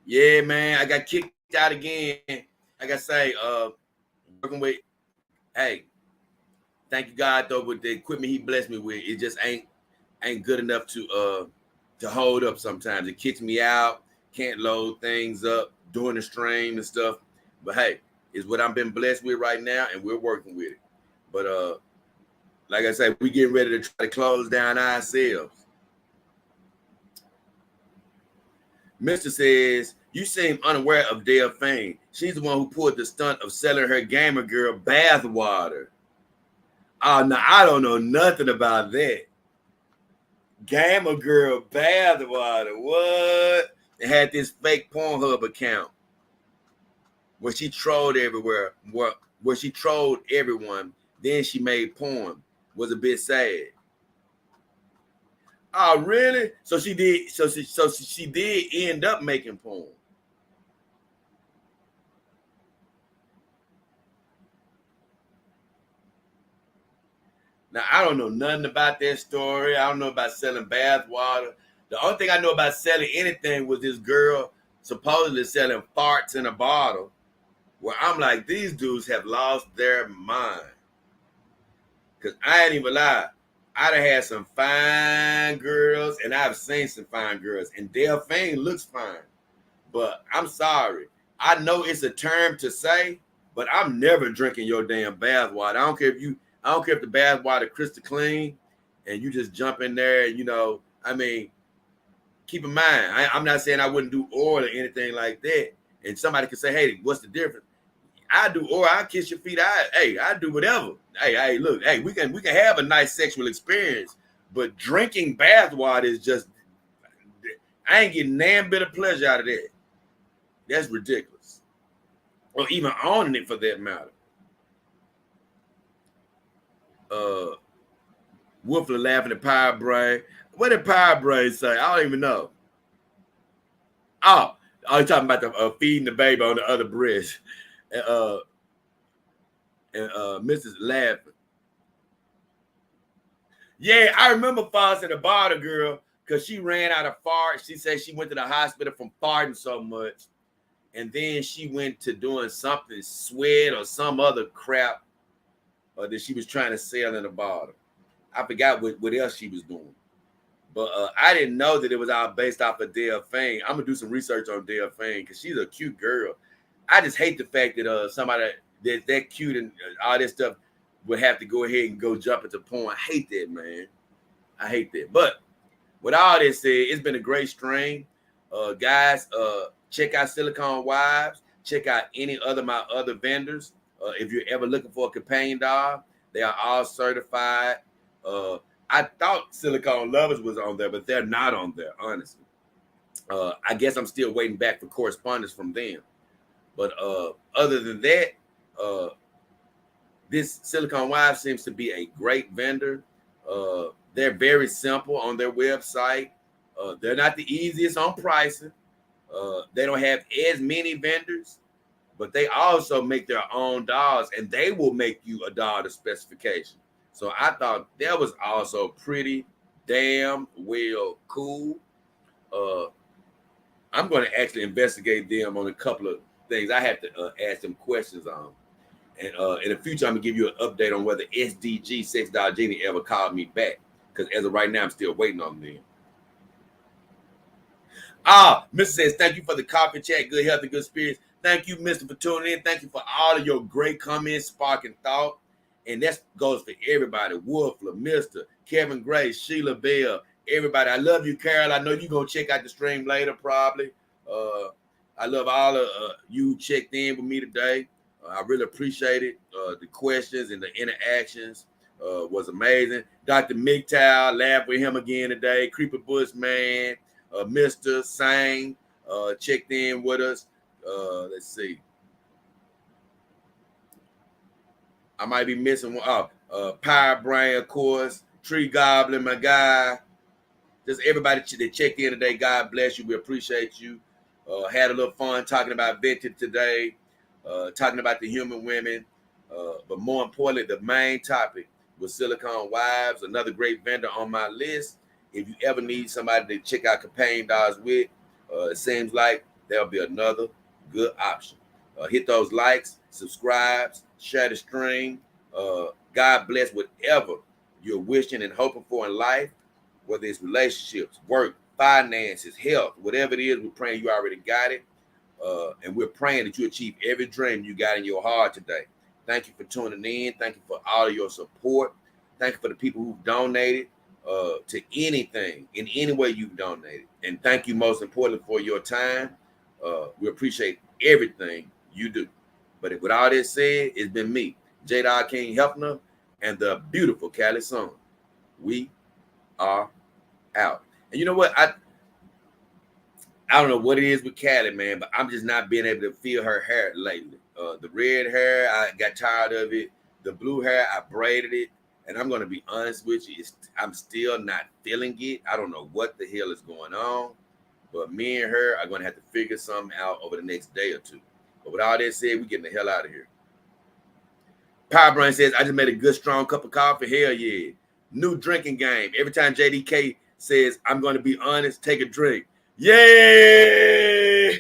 Yeah, man, I got kicked out again. Like I say, working with, hey, thank you God though with the equipment He blessed me with, it just ain't good enough to hold up. Sometimes it kicks me out, can't load things up during the stream and stuff. But hey, it's what I've been blessed with right now, and we're working with it. But like I say, we getting ready to try to close down ourselves. Mr. says, you seem unaware of Delphine. She's the one who pulled the stunt of selling her gamer girl bath water. Oh, no, I don't know nothing about that. Gamer girl bath water. What? They had this fake Pornhub account where she trolled everywhere, where she trolled everyone. Then she made porn. Was a bit sad. Oh, really? So she did. So she did end up making porn. Now I don't know nothing about that story. I don't know about selling bath water. The only thing I know about selling anything was this girl supposedly selling farts in a bottle. Where I'm like, these dudes have lost their mind. Cause I ain't even lie. I done had some fine girls, and I've seen some fine girls, and Delphine looks fine. But I'm sorry. I know it's a term to say, but I'm never drinking your damn bath water. I don't care if the bath water crystal clean and you just jump in there, I mean, keep in mind, I'm not saying I wouldn't do oil or anything like that. And somebody could say, hey, what's the difference? I do oil, I kiss your feet, I do whatever. Hey, look, hey, we can have a nice sexual experience, but drinking bath water is just I ain't getting damn bit of pleasure out of that. That's ridiculous. Or even owning it for that matter. Wolfler laughing at Power Brain. What did Power Brain say? I don't even know. Oh, you talking about the feeding the baby on the other breast. And Mrs. laughing. Yeah, I remember Foss and the bottle girl because she ran out of fart. She said she went to the hospital from farting so much. And then she went to doing something, sweat or some other crap that she was trying to sell in the bottle. I forgot what else she was doing. But I didn't know that it was all based off of Dale Fane. I'm going to do some research on Dale Fane because she's a cute girl. I just hate the fact that somebody that cute and all this stuff would have to go ahead and go jump into porn. I hate that, man. I hate that. But with all this said, it's been a great stream. Guys, check out Silicone Wives. Check out any other my other vendors. If you're ever looking for a companion dog, they are all certified. I thought Silicone Lovers was on there, but they're not on there, honestly. I guess I'm still waiting back for correspondence from them. But other than that, this Silicone Wives seems to be a great vendor. They're very simple on their website. They're not the easiest on pricing. They don't have as many vendors, but they also make their own dolls, and they will make you a doll to specification. So I thought that was also pretty damn well cool. I'm going to actually investigate them on a couple of things. I have to ask them questions on. And in the future, I'm going to give you an update on whether SDG Sex Doll Genie ever called me back. Because as of right now, I'm still waiting on them. Mr. says, thank you for the coffee chat, good health and good spirits. Thank you, Mr. for tuning in. Thank you for all of your great comments, sparking thought. And that goes for everybody. Wolfler, Mr. Kevin Gray, Sheila Bell, everybody. I love you, Carol. I know you're going to check out the stream later, probably. I love all of you checked in with me today. I really appreciate it. The questions and the interactions was amazing. Dr. MGTOW, laughed with him again today. Creeper Bush, man. Mr. Sang checked in with us. Let's see. I might be missing one. Power Brain, of course. Tree Goblin, my guy. Just everybody that checked in today. God bless you. We appreciate you. Had a little fun talking about vintage today. Talking about the human women. But more importantly, the main topic was Silicone Wives. Another great vendor on my list. If you ever need somebody to check out companion dolls with, it seems like there'll be another good option. Hit those likes, subscribe, share the stream. God bless whatever you're wishing and hoping for in life, whether it's relationships, work, finances, health, whatever it is, we're praying you already got it. And we're praying that you achieve every dream you got in your heart today. Thank you for tuning in. Thank you for all of your support. Thank you for the people who've donated to anything, in any way you've donated. And thank you most importantly for your time. We appreciate everything you do. But with all this said, it's been me, J. King Hefner, and the beautiful Cali Song. We are out. And you know what? I don't know what it is with Callie, man, but I'm just not being able to feel her hair lately. The red hair, I got tired of it. The blue hair, I braided it. And I'm going to be honest with you, I'm still not feeling it. I don't know what the hell is going on. But me and her are going to have to figure something out over the next day or two. But with all that said, we're getting the hell out of here. Power Brain says, I just made a good, strong cup of coffee. Hell yeah. New drinking game. Every time JDK says, I'm going to be honest, take a drink. Yeah.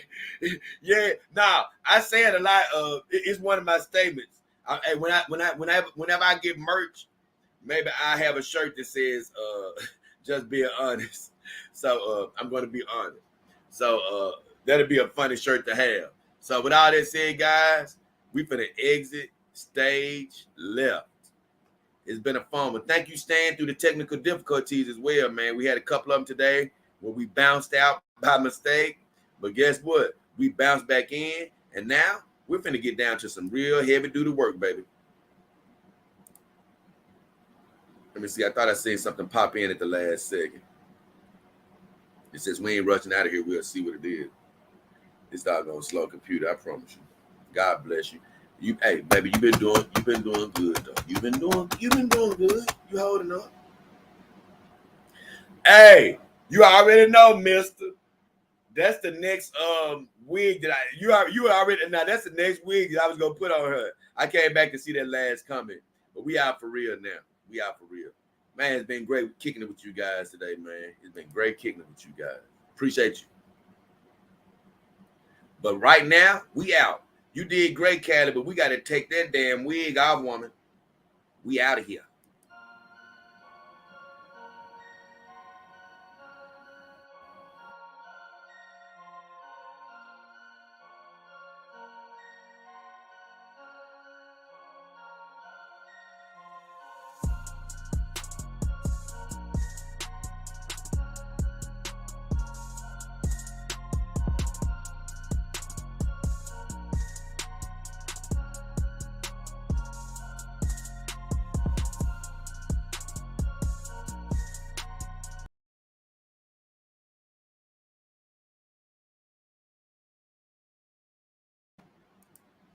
Yeah. Now, I say it a lot. It's one of my statements. Whenever I get merch, maybe I have a shirt that says, just being honest. So I'm going to be honest. So that'll be a funny shirt to have. So with all that said, guys, we finna exit stage left. It's been a fun one. Thank you, Stan, through the technical difficulties as well, man. We had a couple of them today where we bounced out by mistake. But guess what? We bounced back in, and now we're finna get down to some real heavy-duty work, baby. Let me see. I thought I seen something pop in at the last second. It says we ain't rushing out of here. We'll see what it is. This doggone slow computer, I promise you. God bless you. Hey, baby, you've been doing good though. You've been doing good. You holding up. Hey, you already know, mister. That's the next wig that you already now. That's the next wig that I was gonna put on her. I came back to see that last comment, but we out for real now. We out for real. Man, it's been great kicking it with you guys today, man. It's been great kicking it with you guys. Appreciate you. But right now, we out. You did great, Callie, but we got to take that damn wig off, woman. We out of here.